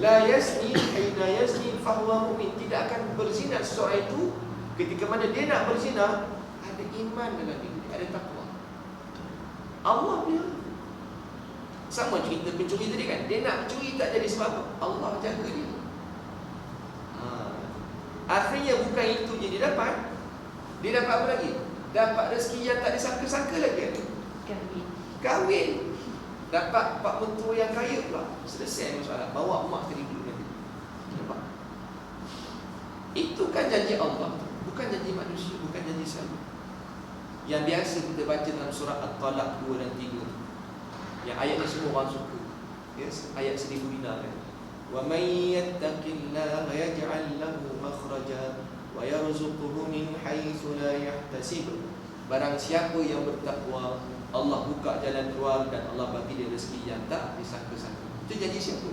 La yazni hina yazni fahuwa mu'min. Tidak akan berzina seseorang itu ketika mana dia nak berzina, ada iman dalam diri, ada takwa. Allah punya. Sama cerita pencuri tadi kan, dia nak curi tak jadi sebab apa? Allah jaga dia. Akhirnya bukan itu je dia dapat. Dia dapat apa lagi? Dapat rezeki yang tak disangka-sangka lagi. Kahwin. Dapat pak mentua yang kaya pula. Selesai masalah. Bawa mak ke dulu nanti. Nampak? Itu kan janji Allah, bukan janji manusia, bukan janji saya. Yang biasa kita baca dalam surah At-Talaq 2 dan 3. Yang ayat ni semua orang suka. Yes, ayat 1000 dinar kan. Wa may yattaqillaha yaj'al lahu makhraja wa yarzuquhu min haitsu la yahtasib. Barang siapa yang bertakwa, Allah buka jalan keluar dan Allah bagi dia rezeki yang tak disangka-sangka. Itu janji siapa?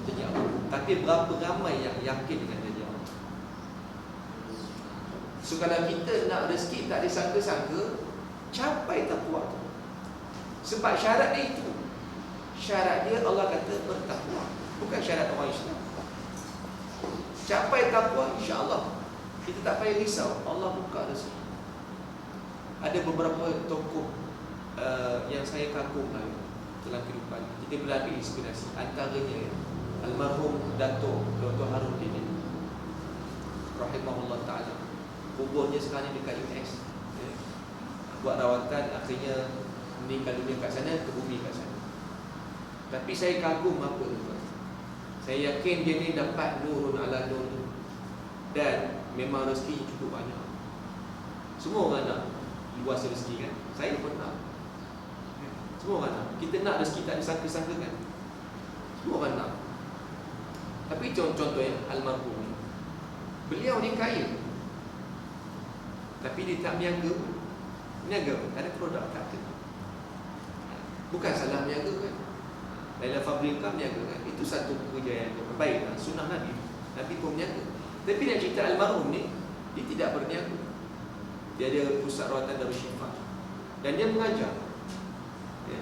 Janji Allah. Tapi berapa ramai yang yakin dengan janji Allah? So kalau kita nak rezeki tak disangka-sangka, capai takwa tu. Sebab syarat dia itu. Syarat dia Allah kata bertakwa, bukan syarat orang Islam. Capai takwa, insya-Allah kita tak payah risau, Allah buka rezeki. Ada beberapa tokoh yang saya kagum dalam kehidupan. Kita boleh ambil inspirasi. Antaranya almarhum Dato' Dr. Harudin rahimahullah ta'ala. Kuburnya sekarang ni dekat US. Buat rawatan, akhirnya meninggal dunia kat sana, ke bumi kat sana. Tapi saya kagum apa tu? Saya yakin dia ni dapat nurun ala nur. Dan memang rezeki cukup banyak. Semua orang nak luas rezeki kan? Saya pun nak. Semua orang nak. Kita nak rezeki tak disangka-sangka kan? Semua orang nak. Tapi contohnya almarhum ni, beliau ni kaya, tapi dia tak berniaga pun. Berniaga pun, tak ada produk, tak ada. Bukan salah berniaga kan? Dalam fabrika berniaga kan? Itu satu pekerjaan yang baik lah. Sunnah Nabi. Nabi pun berniaga. Tapi nak cerita almarhum ni, dia tidak berniaga. Dia ada pusat rawatan Darul Syifa dan dia mengajar. Ya.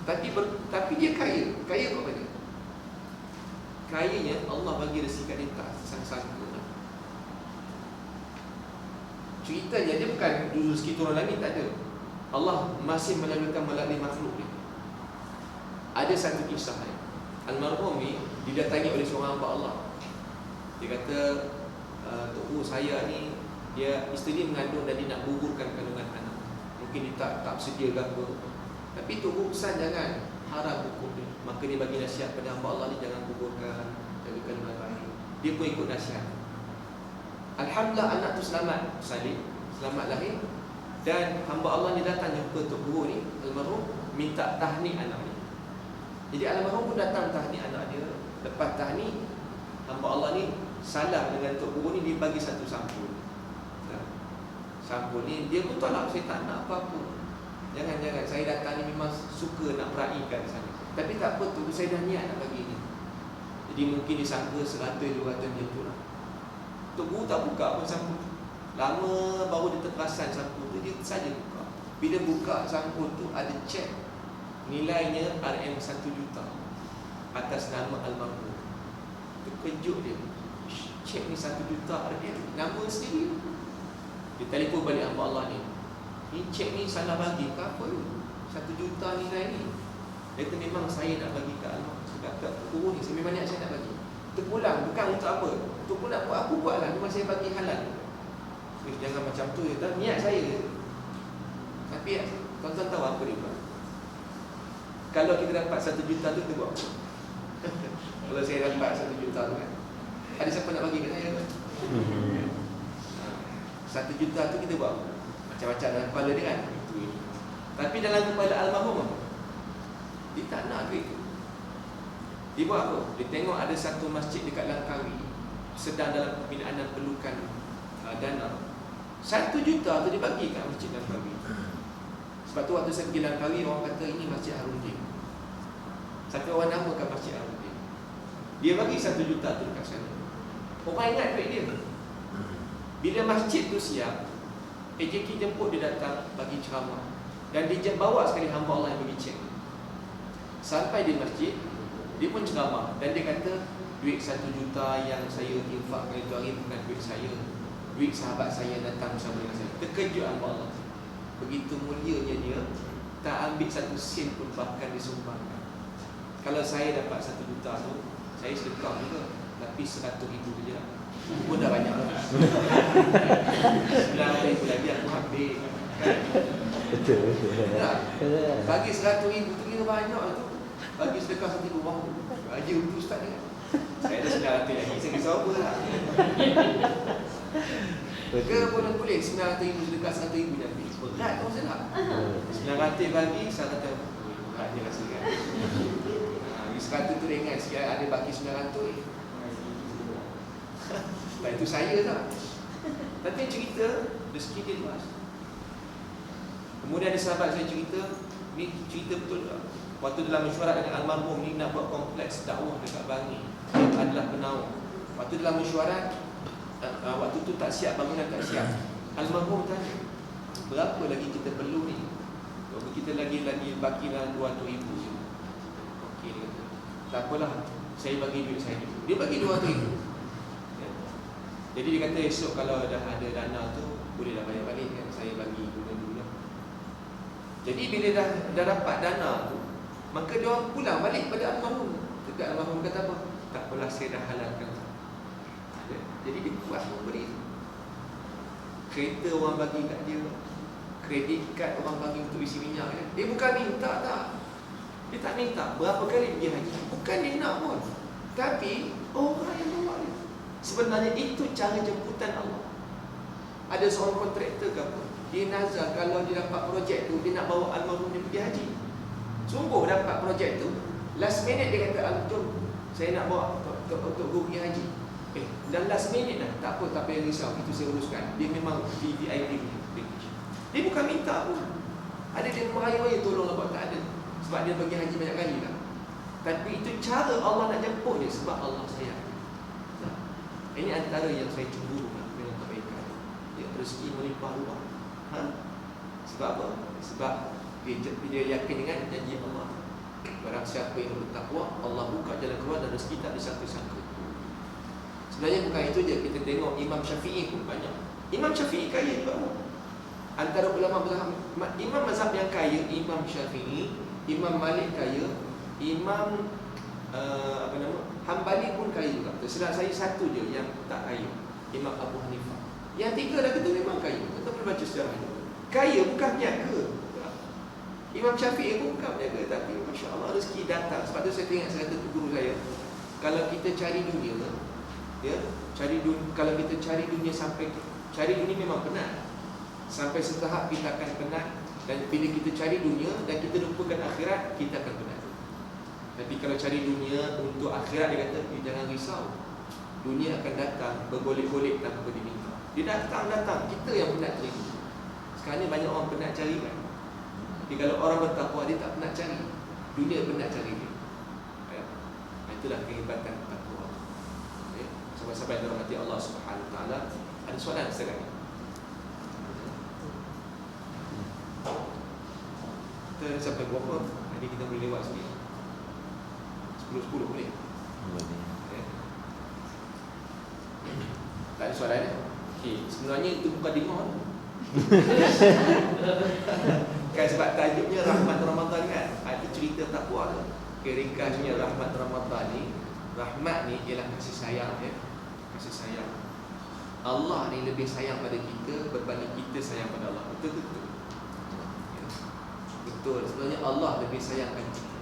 Tapi dia kaya. Kaya apa dia? Kayanya Allah bagi rezeki kat dia tak sangka-sangka. Ceritanya dia bukan dulu rezeki turun langit, tak ada. Allah masih melalui makhluk dia. Ada satu kisah ni. Almarhum ni didatangi oleh seorang hamba Allah. Dia kata, Tok saya ni, dia isteri dia mengandung dan dia nak gugurkan kandungan anak. Mungkin dia tak bersedia ke apa. Tapi Tok pesan jangan haram hukum dia. Maka dia bagi nasihat pada hamba Allah ni, jangan gugurkan, jaga kandungan baik. Dia pun ikut nasihat. Alhamdulillah anak tu selamat salib, selamat lahir. Dan hamba Allah ni datang jumpa Tok Guru ni, almarhum, minta tahnik anak ni. Jadi almarhum pun datang tahnik anak dia. Lepas tahnik, hamba Allah ni salam dengan Tok Guru ni, dia bagi satu sampul. Sampul ni dia pun tolak, saya tak nak apa-apa. Jangan, saya datang ni memang suka nak meraihkan sana. Tapi tak apa tu, saya dah niat nak bagi ni. Jadi mungkin disangka 100-200 macam tu lah. Tok Guru tak buka pun sampul tu. Lama baru dia terperasan sampul tu, dia saja buka. Bila buka sampul tu, ada cek nilainya RM 1 juta atas nama almarhum. Terkejut dia. Cek ni 1 juta RM, nama sendiri. Dia telefon balik hamba Allah ni, ni cek ni salah bagi ke apa ni? 1 juta nilai ni. Dia kata memang saya nak bagi ke almarhum. Kat Guru ni, saya memang niat saya nak bagi. Terpulang, bukan untuk apa. Untuk pun nak buat, aku buat lah. Memang saya bagi halal. Jangan macam tu, ya, niat saya. Tapi tuan-tuan tahu apa dia buat? Kalau kita dapat 1 juta tu, kita buat apa? Kalau saya dapat 1 juta tu kan, ada siapa nak bagi kat saya kan? 1 juta tu kita buat apa? Macam-macam dalam kepala dia kan? Tapi dalam kepala almarhum, dia tak nak duit tu. Dia buat apa? Dia tengok ada satu masjid dekat Langkawi sedang dalam pembinaan dan perlukan dana. 1 juta tu dia bagi kat masjid Langkawi. Sebab tu waktu saya pergi Langkawi, orang kata ini Masjid Harudin. Sampai orang namakan Masjid Harudin. Dia bagi 1 juta tu dekat sana. Orang ingat duit dia. Bila masjid tu siap, AJK jemput dia datang bagi ceramah. Dan dia bawa sekali hamba Allah yang bagi cek. Sampai di masjid, Dia pun ceramah dan dia kata duit 1 juta yang saya infakkan itu hari bukan duit saya, duit sahabat saya datang bersama dengan saya. Terkejut Allah. Begitu mulianya dia, tak ambil 1 sen pun bahkan disumbangkan. Kalau saya dapat 1 juta tu, saya sedekah juga, tapi 100,000 saja pun dah banyak lah. 900,000 lagi aku ambil kan? Betul. Bagi 100,000 tu kira banyak tu. Bagi sedekah 1,000 wah, aja untuk ustaz ni. Saya dah 900 lagi, saya risau apa lah. Ke boleh 900,000 sedekah 100,000 dah ambil. Berat kau sedap. 900 bagi 100. Berat dia rasa kan. 100 tu ringan sikit, ada baki 900. Tak, itu saya tak. Tapi cerita rezeki dia luas. Kemudian ada sahabat saya cerita, ni cerita betul tak? Waktu dalam mesyuarat dengan almarhum ni nak buat kompleks dakwah dekat Bangi, adalah penaung. Waktu dalam mesyuarat, waktu tu tak siap, bangunan tak siap. Almarhum tanya, berapa lagi kita perlu ni? Kalau kita lagi baki lah 200,000 je. Okey, dia kata, tak apalah, saya bagi duit saya dulu. Dia bagi 200,000. Ya. Jadi dia kata esok kalau dah ada dana tu, bolehlah bayar balik kan, saya bagi dulu. Jadi bila dah dapat dana tu, maka dia orang pulang balik pada almarhum. Dekat almarhum kata apa? Tak apalah, saya dah halalkan. Jadi dia kuat memberi. Kereta orang bagi kat dia, kredit kad orang bagi untuk isi minyak dia. Dia bukan minta tak. Dia tak minta. Berapa kali pergi haji? Bukan dia nak pun. Tapi orang yang bawa dia. Sebenarnya itu cara jemputan Allah. Ada seorang kontraktor ke apa, dia nazar kalau dia dapat projek tu, dia nak bawa almarhum dia pergi haji. Sungguh dapat projek tu, last minute dia kata, jom saya nak bawa untuk guru pergi haji. Dan last minute dah, tak apa, tak payah risau, itu saya uruskan. Dia memang VIP ni. Dia bukan minta pun. Ada dia meraya-raya tolong apa, tak ada. Sebab dia pergi haji banyak kali lah. Tapi itu cara Allah nak jemput dia, sebab Allah sayang. Nah, ini antara yang saya cemburu dengan kebaikan. Ya, rezeki melimpah ruah. Sebab apa? Sebab dia yakin dengan janji Allah. Barang siapa yang bertakwa, Allah buka jalan keluar dan rezeki tak disangka-sangka. Sebenarnya bukan itu je. Kita tengok Imam Syafi'i pun banyak. Imam Syafi'i kaya juga. Antara ulama mazhab, imam mazhab yang kaya, Imam Syafi'i, Imam Malik kaya, Imam Hambali pun kaya juga. Tersilap saya satu je yang tak kaya, Imam Abu Hanifah. Yang tiga dah kata memang kaya. Kita perlu baca sejarahnya. Kaya bukan niaga. Imam Syafi'i pun bukan niaga, tapi Masya Allah rezeki datang. Sebab tu saya tengok, saya kata tu guru saya, kalau kita cari dunia, ya, kalau kita cari dunia sampai cari dunia memang penat. Sampai setahap kita akan penat. Dan bila kita cari dunia dan kita lupakan akhirat, kita akan penat. Tapi kalau cari dunia untuk akhirat, dia kata, jangan risau, dunia akan datang bergolek-golek tanpa diminta. Dia datang, kita yang penat cari. Sekarang ni banyak orang penat cari kan. Jadi kalau orang bertakwa, dia tak penat cari, dunia penat cari dia. Itulah kehebatan takwa. Sahabat-sahabat yang dirahmati Allah Subhanahu Wa Taala, ada soalan sekarang? Kita sampai berapa? Hari kita boleh lewat sikit. 10 boleh? Ya. Tak ada soalan ya? Okay. Sebenarnya itu bukan dengar. Kan sebab tajuknya Rahmat Ramadan kan. Itu cerita takwa tu. Ringkasnya Rahmat Ramadan ni, rahmat ni ialah kasih sayang ya. Kasih sayang. Allah ni lebih sayang pada kita berbanding kita sayang pada Allah. Betul. Betul. Sebenarnya Allah lebih sayangkan kita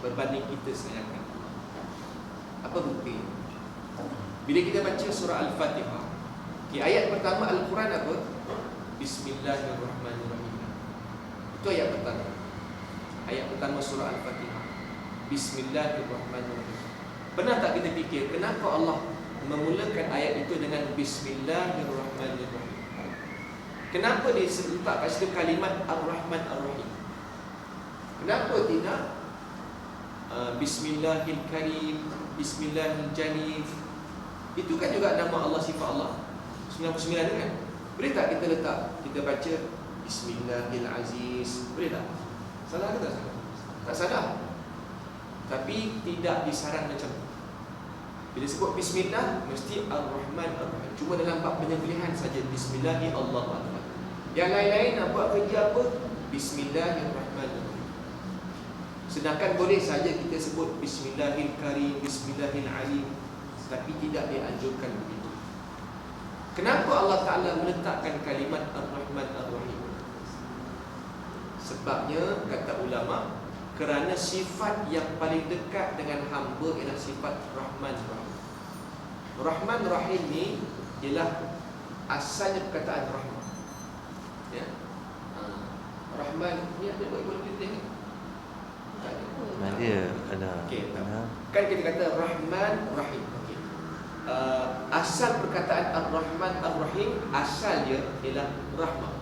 berbanding kita sayangkan Allah. Apa bukti? Bila kita baca surah Al-Fatihah, ayat pertama Al-Quran apa? Bismillahirrahmanirrahim. Itu ayat pertama. Ayat pertama surah Al-Fatihah, Bismillahirrahmanirrahim. Pernah tak kita fikir kenapa Allah memulakan ayat itu dengan Bismillahirrahmanirrahim? Kenapa dia letak kat situ kalimat Ar-Rahman Ar-Rahim? Kenapa tidak Bismillahil Karim, Bismillahil Jalil? Itu kan juga nama Allah, sifat Allah 99 kan? Boleh tak kita letak, kita baca Bismillahil Aziz? Boleh tak? Salah ke tak salah? Tak salah. Tapi tidak disaran macam tu. Bila sebut bismillah mesti ar-Rahman ar-Rahim. Cuma dalam bab penyembelihan saja bismillahirrahmanirrahim. Yang lain-lain nak buat kerja apa? Bismillahirrahmanirrahim. Sedangkan boleh saja kita sebut bismillahil-karim, bismillahil-alim, tapi tidak dianjurkan begitu. Kenapa Allah Ta'ala meletakkan kalimat ar-Rahman ar-Rahim? Sebabnya kata ulama, kerana sifat yang paling dekat dengan hamba ialah sifat Rahman Rahim. Rahman Rahim ni ialah asalnya perkataan rahmah. Ya. Rahman ni ada buat kita ni. Tak ada. Dia ada. Okey, kan kita kata Rahman Rahim. Okey. Asal perkataan Ar-Rahman Ar-Rahim asal dia ialah rahmah.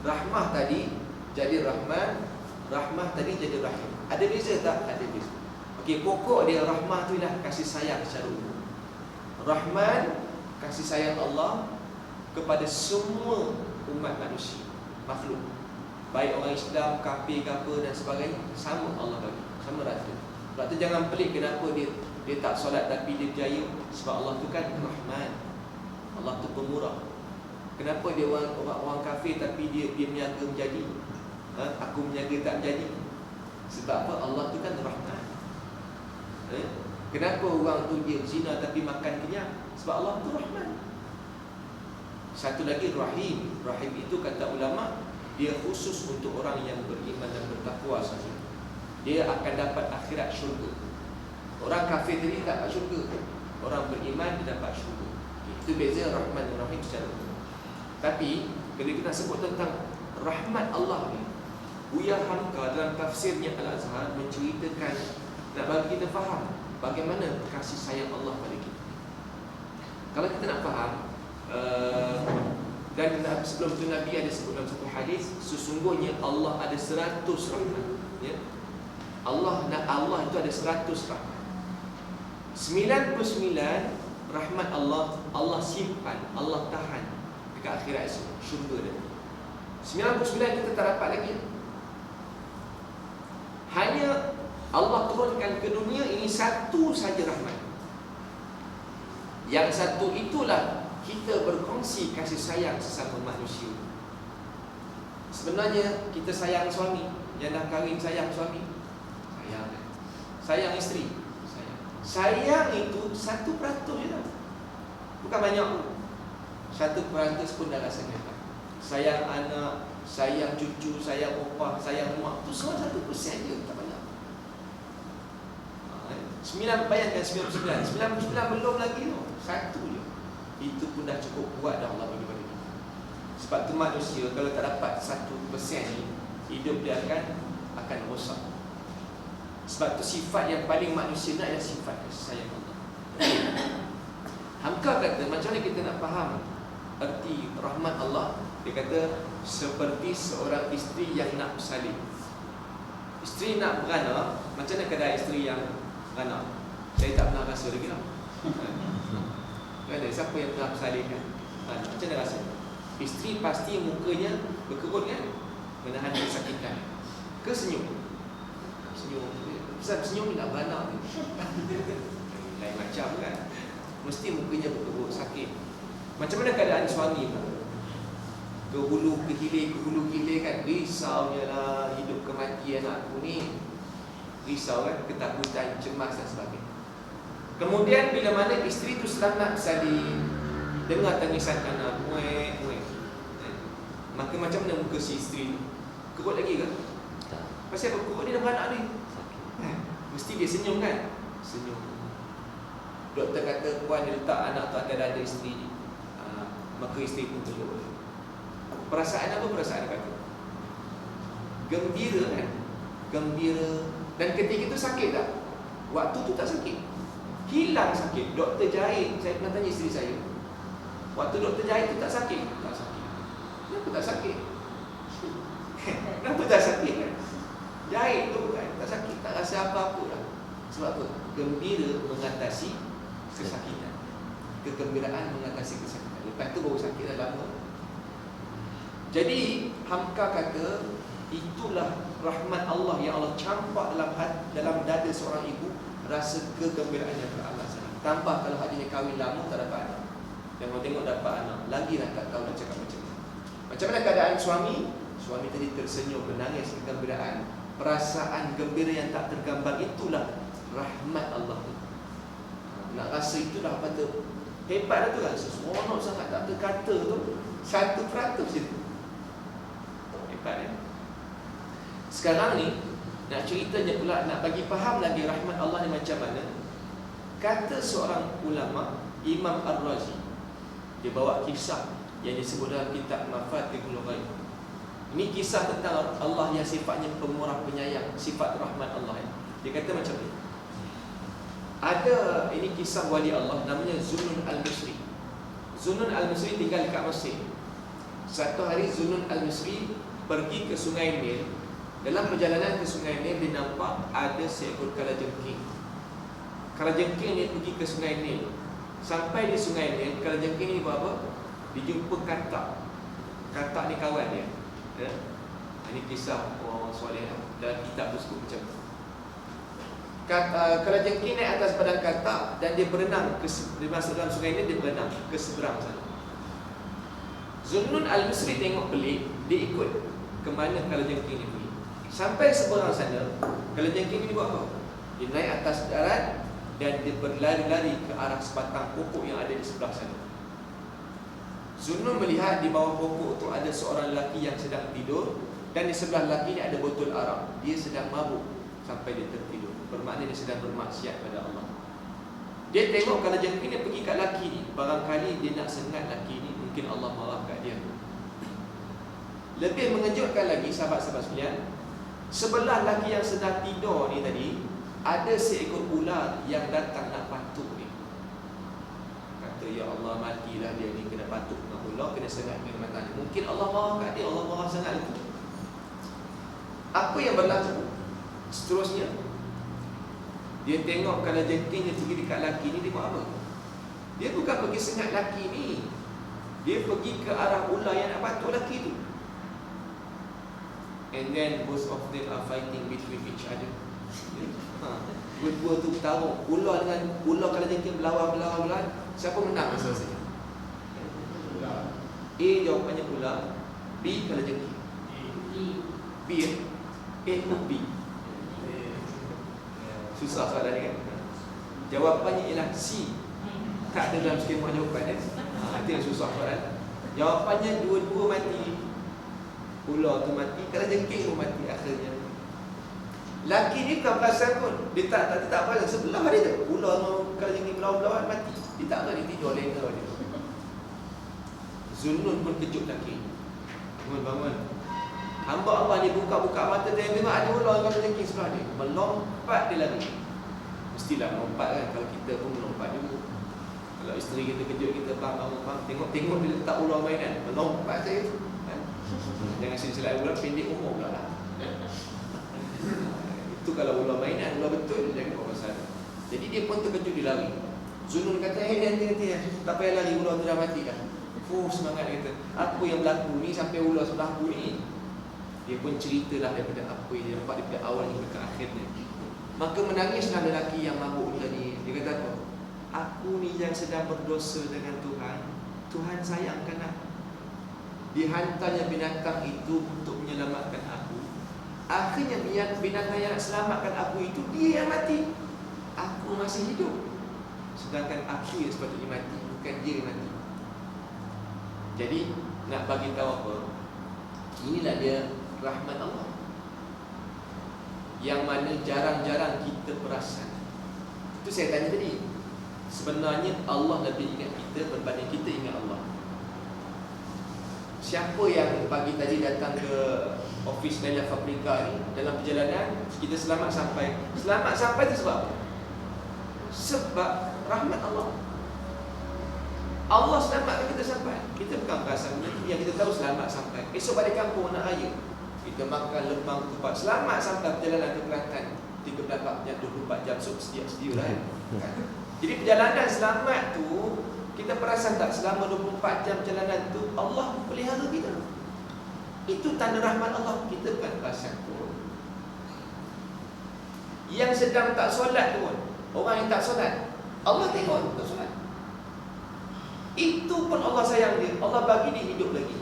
Rahmah tadi jadi Rahman, rahmah tadi jadi Rahim. Ada beza tak? Ada beza. Okey, pokok dia rahmah tu ialah kasih sayang secara umum. Rahman, kasih sayang Allah kepada semua umat manusia, makhluk, baik orang Islam, kafir, kafir dan sebagainya, sama Allah bagi, sama rata. Sebab tu jangan pelik kenapa dia tak solat tapi dia berjaya. Sebab Allah tu kan Rahman, Allah tu pemurah. Kenapa dia orang kafir tapi dia menjaga menjadi, aku menjaga tak menjadi? Sebab apa? Allah tu kan Rahman. Kenapa orang tu dia zina tapi makan kenyang? Sebab Allah tu Rahman. Satu lagi Rahim. Rahim itu kata ulama, dia khusus untuk orang yang beriman dan bertakwa sahaja. Dia akan dapat akhirat syurga. Orang kafir tadi tak dapat syurga, orang beriman dia dapat syurga. Itu beza Rahman dan Rahim secara umum. Tapi bila kita sebut tentang rahmat Allah ni, Buya Hamka dalam tafsirnya Al-Azhar menceritakan, nak bagi kita faham bagaimana kasih sayang Allah pada kita. Kalau kita nak faham, dan sebelum tu Nabi ada sebut dalam satu hadis, sesungguhnya Allah ada 100 rahmat, ya? Allah itu ada 100 rahmat. 99 rahmat Allah simpan, Allah tahan dekat akhirat syurga dia. 99 kita tak dapat lagi. Hanya Allah turunkan ke dunia ini satu saja rahmat. Yang satu itulah kita berkongsi kasih sayang sesama manusia. Sebenarnya kita sayang suami, yang dah kahwin sayang suami, sayang. Sayang isteri, sayang. Sayang itu 1% je lah, bukan banyak pun. 1% pun dah rasa hebat. Sayang anak, sayang cucu, sayang opah, sayang mak, tu semua 1% je, tak banyak. 9, bayangkan 99 belum lagi tu, satu je. Itu pun dah cukup kuat dah Allah bagi pada kita. Sebab tu manusia kalau tak dapat 1% ni, hidup dia akan rosak. Sebab tu sifat yang paling manusia nak ialah sifat kasih sayang Allah. Hamka kata, macam mana kita nak faham erti rahmat Allah? Dia kata seperti seorang isteri yang nak bersalin. Isteri nak beranak, macam mana keadaan isteri yang beranak? Saya tak pernah rasa lagi lah. Ada siapa yang pernah bersalin kan? Macam mana rasa? Isteri pasti mukanya berkerut kan? Menahan kesakitan. Ke senyum? Senyum. Senyum nak beranak ni lain macam kan? Mesti mukanya berkerut, sakit. Macam mana keadaan suami pun? Ke hulu ke hilir kan? Risaunya lah, hidup kematian anakku ni. Risau kan? Ketakutan, cemas dan sebagainya. Kemudian bila mana isteri tu selamat bersalin, dengar tangisan anak, muek, maka macam mana muka si isteri tu? Kerut lagi ke? Tak. Pasal apa? Kerut dia dah beranak ni. Mesti dia senyum kan? Senyum. Doktor kata, puan dia letak anak tu akan dada isteri ni. Maka isteri pun peluk. Perasaan apa perasaan kata? Gembira kan? Gembira. Dan ketika itu sakit tak? Waktu tu tak sakit. Hilang sakit. Doktor jahit, saya pernah tanya isteri saya, waktu doktor jahit tu tak sakit? Tak sakit. Kenapa tak sakit? Kenapa tak sakit kan? Jahit tu kan tak sakit, tak rasa apa-apa lah. Sebab apa? Gembira mengatasi kesakitan. Kegembiraan mengatasi kesakitan. Lepas tu baru sakit dah lama. Jadi Hamka kata itulah rahmat Allah yang Allah campak dalam dada seorang ibu, rasa kegembiraan yang teramat sangat. Tambah kalau hadinya kahwin lama tak dapat anak, dan kalau tengok dapat anak, lagilah tak tahu nak cakap macam mana. Macam mana keadaan suami? Suami tadi tersenyum, menangis kegembiraan, perasaan gembira yang tak tergambar. Itulah rahmat Allah. Nak rasa itulah apa tu? Hebat tu kan, seronok sangat, tak terkata tu 1% je. Hebat kan? Sekarang ni nak ceritanya pula, nak bagi faham lagi rahmat Allah ni macam mana. Kata seorang ulama, Imam Ar-Razi, dia bawa kisah yang disebut dalam kitab Mafatihul Ghaib. Ini kisah tentang Allah yang sifatnya pemurah penyayang, sifat rahmat Allah. Dia kata macam ni. Ada, ini kisah wali Allah namanya Zunnun Al-Misri. Zunnun Al-Misri tinggal dekat Mesir. Satu hari Zunnun Al-Misri pergi ke Sungai Nil. Dalam perjalanan ke Sungai Nil, dia nampak ada seekor kalajengking. Kalajengking ni pergi ke Sungai Nil. Sampai di Sungai Nil, kalajengking ni buat apa? Dia jumpa katak. Katak ni kawan dia. Ini kisah orang soleh dalam kitab tersebut macam tu. Kalajengking naik atas badan katak dan dia berenang dia masuk dalam sungai ni, dia berenang ke seberang sana. Zunnun Al-Misri tengok pelik, dia ikut ke mana kalajengking ni pergi. Sampai seberang sana, kalajengking ni buat apa? Dia naik atas darat dan dia berlari-lari ke arah sebatang pokok yang ada di sebelah sana. Zunnun melihat di bawah pokok tu ada seorang lelaki yang sedang tidur, dan di sebelah lelaki ni ada botol arak. Dia sedang mabuk sampai dia tertidur. Bermakna dia sedang bermaksiat pada Allah. Dia tengok kalajengking dia pergi kat lelaki ni, barangkali dia nak sengat lelaki ni, mungkin Allah marah kat dia. Lebih mengejutkan lagi sahabat-sahabat sekalian, sebelah lelaki yang sedang tidur ni tadi, ada seekor ular yang datang nak patuk ni. Kata, ya Allah, matilah dia ni, kena patuk dengan ular, kena sengat dengan matanya. Mungkin Allah marah kat dia, Allah marah sangat itu. Apa yang berlaku? Seterusnya, dia tengok kalajengking dia pergi dekat lelaki ni, dia buat apa? Dia bukan pergi sengat lelaki ni, dia pergi ke arah ular yang nak patuk lelaki tu. And then both of them are fighting between each other. Dua-dua tu bertarung, ular dengan ular kalajengking berlawan. Siapa menang selesai? A jawapannya ular, B kalajengking. B ya? A pun B. Susah soalan ni kan. Jawapannya ialah C. Tak ada dalam skema jawapan Itu yang susah soalan. Jawapannya dua-dua mati. Ular tu mati, kalajengking pun mati akhirnya. Laki ni bukan perasan pun. Dia tak perasan. Sebelah dia tu ular dengan kalajengking berlawan mati. Dia tak tahu, dia tidur lena dia. Zunnun pun kejut laki. Bangun. Hamba Allah ni buka-buka mata dia, tengok ada ular dengan kalajengking sebelah dia. Melompat dia lari. Mestilah melompat kan, kalau kita pun melompat juga. Kalau isteri kita kejut kita, bang, tengok dia letak ular mainan, melompat saya tu kan? Jangan silsilah ular pendek umur pula lah. Itu kalau ular mainan, ular betul, jangan buat pasal. Jadi dia pun terkejut, dia lari. Zunnun kata, nanti tak payah lari, ular tu dah mati dah. Semangat dia kata, apa yang berlaku ni sampai ular sebelah aku ni. Dia pun ceritalah daripada apa yang dia dapat daripada awal hingga ke akhirnya. Maka menangislah lelaki yang mabuk ni tadi. Dia kata apa? Aku ni yang sedang berdosa dengan Tuhan, Tuhan sayangkan aku. Dihantarnya binatang itu untuk menyelamatkan aku. Akhirnya binatang yang nak selamatkan aku itu, dia yang mati. Aku masih hidup. Sedangkan aku yang sepatutnya mati, bukan dia yang mati. Jadi nak bagi tahu apa? Inilah dia rahmat Allah, yang mana jarang-jarang kita perasan. Itu saya tanya tadi. Sebenarnya Allah lebih ingat kita berbanding kita ingat Allah. Siapa yang pagi tadi datang ke office Naila Fabrika ni, dalam perjalanan kita selamat sampai. Selamat sampai tu sebab apa? Sebab rahmat Allah. Allah selamatkan kita sampai. Kita bukan perasan benda tu, yang kita tahu selamat sampai. Esok balik kampung nak raya, kita makan lemang ketupat, selamat sampai perjalanan ke Kelantan 13 jam, 24 jam, so sedia lah kan? Jadi perjalanan selamat tu, kita perasan tak selama 24 jam perjalanan tu Allah pelihara kita. Itu tanda rahmat Allah. Kita bukan perasan pun. Yang sedang tak solat pun, orang yang tak solat, Allah tengok tak solat. Itu pun Allah sayang dia. Allah bagi dia hidup lagi.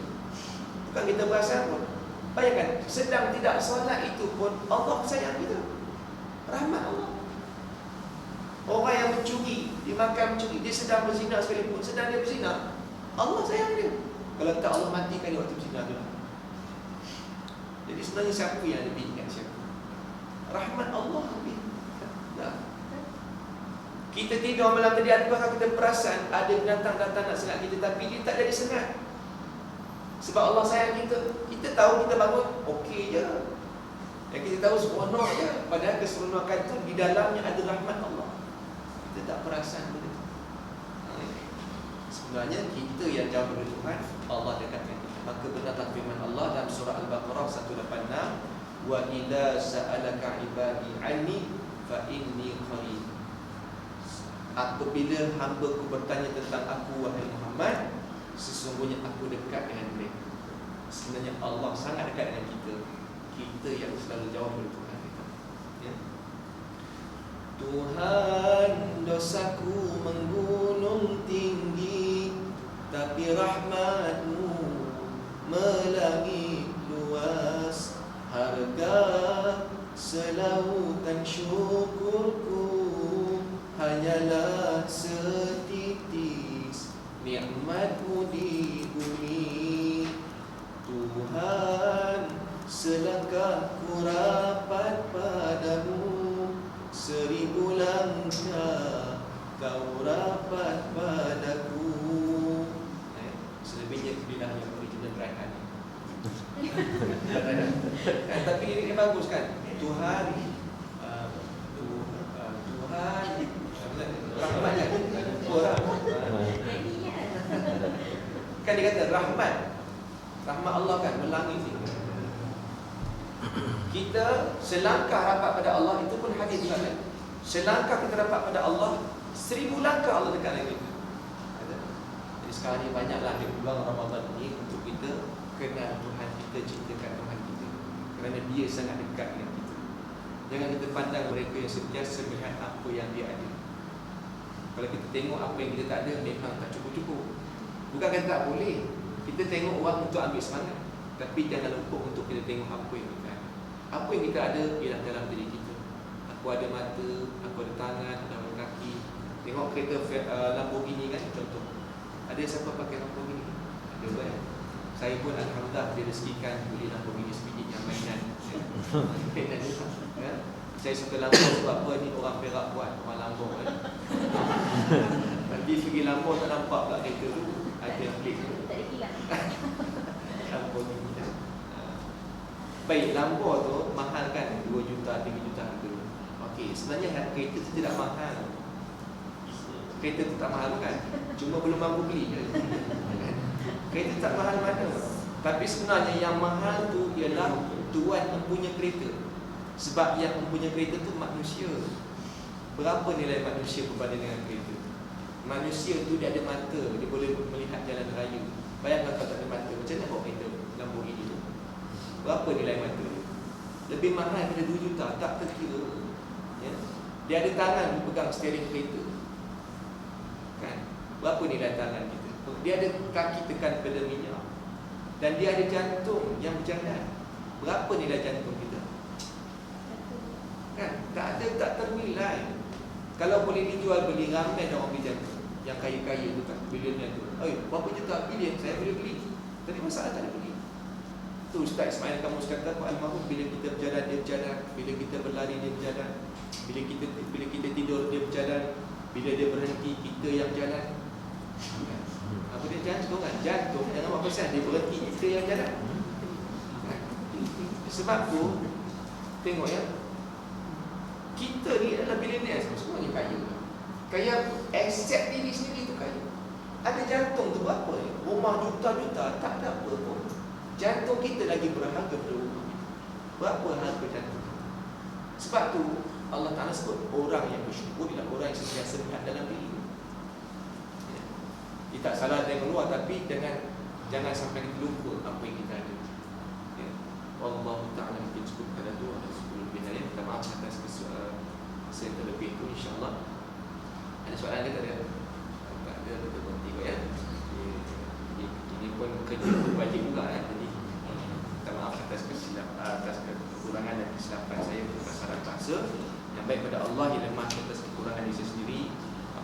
Bukan kita perasan pun. Bayangkan, sedang tidak solat itu pun Allah sayang kita. Rahmat Allah. Orang yang mencuri, dia makan mencuri, dia sedang berzina sekalipun, sedang dia berzina, Allah sayang dia. Kalau tak, Allah matikan dia waktu berzina tu. Jadi sebenarnya siapa yang lebih ingat siapa? Rahmat Allah lebih. Tak. Kita tidur malam tadi, apakah kita perasan ada binatang datang nak sengat kita, tapi dia tak jadi sengat. Sebab Allah sayang kita. Kita tahu kita bangun okey je. Yang kita tahu seronok je. Padahal keseronokan tu di dalamnya ada rahmat Allah. Kita tak perasan benda tu. Sebenarnya kita yang jauh dari Tuhan, Allah dekatkan kita. Maka benarlah firman Allah dalam surah Al-Baqarah 186, wa idza sa'alaka ibadi anni fa inni qarib. Apabila hamba-Ku bertanya tentang aku, wahai Muhammad, sesungguhnya aku dekat dengan mereka. Sebenarnya Allah sangat dekat dengan kita. Kita yang selalu jauh dari Tuhan kita. Ya? Tuhan, dosaku menggunung tinggi, tapi rahmat-Mu melangit luas. Harga selautan syukurku hanyalah setitis nikmat-Mu di bumi. Tuhan, selangkah ku rapat padamu, 1000 langkah Kau rapat padaku. Selebihnya bila yang original Raihan. Tapi ini bagus kan? Tuhan, Tuhan rahmat kan? Kan dia kata rahmat. Rahmat Allah kan melangit ni. Kita selangkah rapat pada Allah, itu pun hadis juga kan. Selangkah kita rapat pada Allah, 1000 langkah Allah dekat dengan kita. Jadi sekarang ni banyaklah di bulan Ramadan ni untuk kita kenal Tuhan kita, cintakan Tuhan kita, kerana Dia sangat dekat dengan kita. Jangan kita pandang mereka yang sentiasa melihat apa yang dia ada. Kalau kita tengok apa yang kita tak ada, memang tak cukup-cukup. Bukan kata tak boleh. Kita tengok orang untuk ambil semangat, tapi jangan lupa untuk kita tengok apa yang kita ada. Apa yang kita ada ialah dalam diri kita. Aku ada mata, aku ada tangan, ada kaki. Tengok kereta Lamborghini kan, contoh. Ada siapa pakai Lamborghini? Ada banyak. Saya pun alhamdulillah direzekikan beli Lamborghini sebiji yang mainan. Mainan juga. Ya? Saya suka Lambo sebab apa ni orang Perak buat, orang Lambo kan. Nanti pergi Lambo tak nampak pula kereta tu. Ada yang klik tu. Tak ada hilang. Lamborghini. Baik, Lambo tu mahal kan, 2 juta, 3 juta harga. Okey, sebenarnya kereta tu tidak mahal. Kereta tu tak mahal kan, cuma belum mampu beli je. Kereta tak mahal mana. Tapi sebenarnya yang mahal tu ialah tuan mempunyai kereta. Sebab yang mempunyai kereta tu manusia. Berapa nilai manusia berbanding dengan kereta? Manusia tu dia ada mata, dia boleh melihat jalan raya. Bayangkan kalau tak ada mata, macam mana bawa kereta Lamborghini tu? Berapa nilai mata dia? Lebih mahal daripada 2 juta, tak terkira. Ya? Dia ada tangan pegang steering kereta. Kan? Berapa nilai tangan kita? Dia ada kaki tekan pedal minyak. Dan dia ada jantung yang berjalan. Berapa nilai jantung kita? Kan? Tak ada, tak ternilai. Kalau boleh dijual beli, ramai orang beli jantung. Yang kaya-kaya tu kan, bilioner tu. Berapa juta bilion saya boleh beli. Tapi masalah tak ada beli. Tu Ustaz Ismail kamu kata Pak Almarhum, bila kita berjalan dia berjalan, bila kita berlari dia berjalan, bila kita tidur dia berjalan, bila dia berhenti kita yang jalan. Apa dia jantung kan? Jantung jangan buat pesan dia berhenti, kita yang jalan. Sebab tu tengok ya, kita ni adalah bilioner, semuanya kaya. Kaya accept diri sendiri tu kaya. Ada jantung tu berapa ni? Rumah juta-juta tak ada apa pun. Jantung kita lagi berharga daripada rumah. Berapa harga jantung? Sebab tu Allah Ta'ala sebut orang yang bersyukur ialah orang yang sentiasa melihat dalam diri. Kita tak salah dengan luar, tapi jangan sampai kita lupa apa yang kita ada. Wallahu ta'ala, mungkin cukup pada tu, ada 10 lebih hari. Minta maaf atas saya terlebih itu, insyaAllah. Ada soalan ke tak ada? Tak ada, kita berhenti kot ya. Ini pun kerja wajib juga ya. Jadi minta maaf atas kekurangan dan kesilapan saya untuk kesalahan bahasa. Yang baik pada Allah, yang lemah atas kekurangan diri saya sendiri.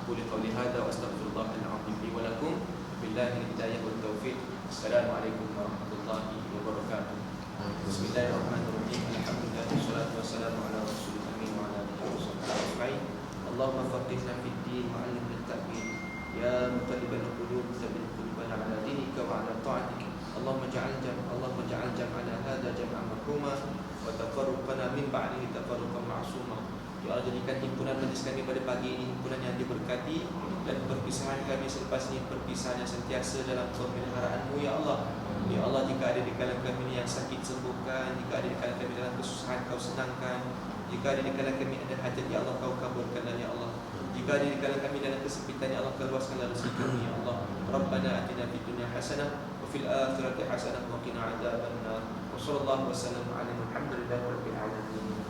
Aku liqauli hadza wa astaghfirullahal azim li wa lakum. Billahi hidayah wal taufiq. Assalamualaikum warahmatullahi wabarakatuh. Bismillahirrahmanirrahim. Alhamdulillah wassalatu wassalamu ala rasulil amin wa ala alihi washabbihi ajma'in. Allahumma faqihna fid din wa 'allimna at-ta'wil. Ya muqallibal qulub, tsabbit qulubana ala dinika wa ala ta'atik. Allahumma ja'al jam'ana hadza jam'an marhuma wa tafarruqana min ba'dihi tafarruqan ma'suma. Ya Allah, jadikan himpunan majlis kami pada pagi ini himpunan yang diberkati, dan perpisahan kami selepas ini perpisahan yang sentiasa dalam pemeliharaan-Mu ya Allah. Ya Allah, jika ada di kalangan kami yang sakit, sembuhkan. Jika ada di kalangan kami dalam kesusahan, Kau senangkan. Jika ada di kalangan kami ada hajat, ya Allah, Kau kabulkanlah ya Allah. Jika ada di kalangan kami dalam kesempitan, ya Allah, Kau luaskanlah rezeki kami ya Allah. Rabbana atina fid dunya hasanah wa fil akhirati hasanah wa qina adzabannar. Wa sallallahu wasallam ala Muhammadin rabbil alamin.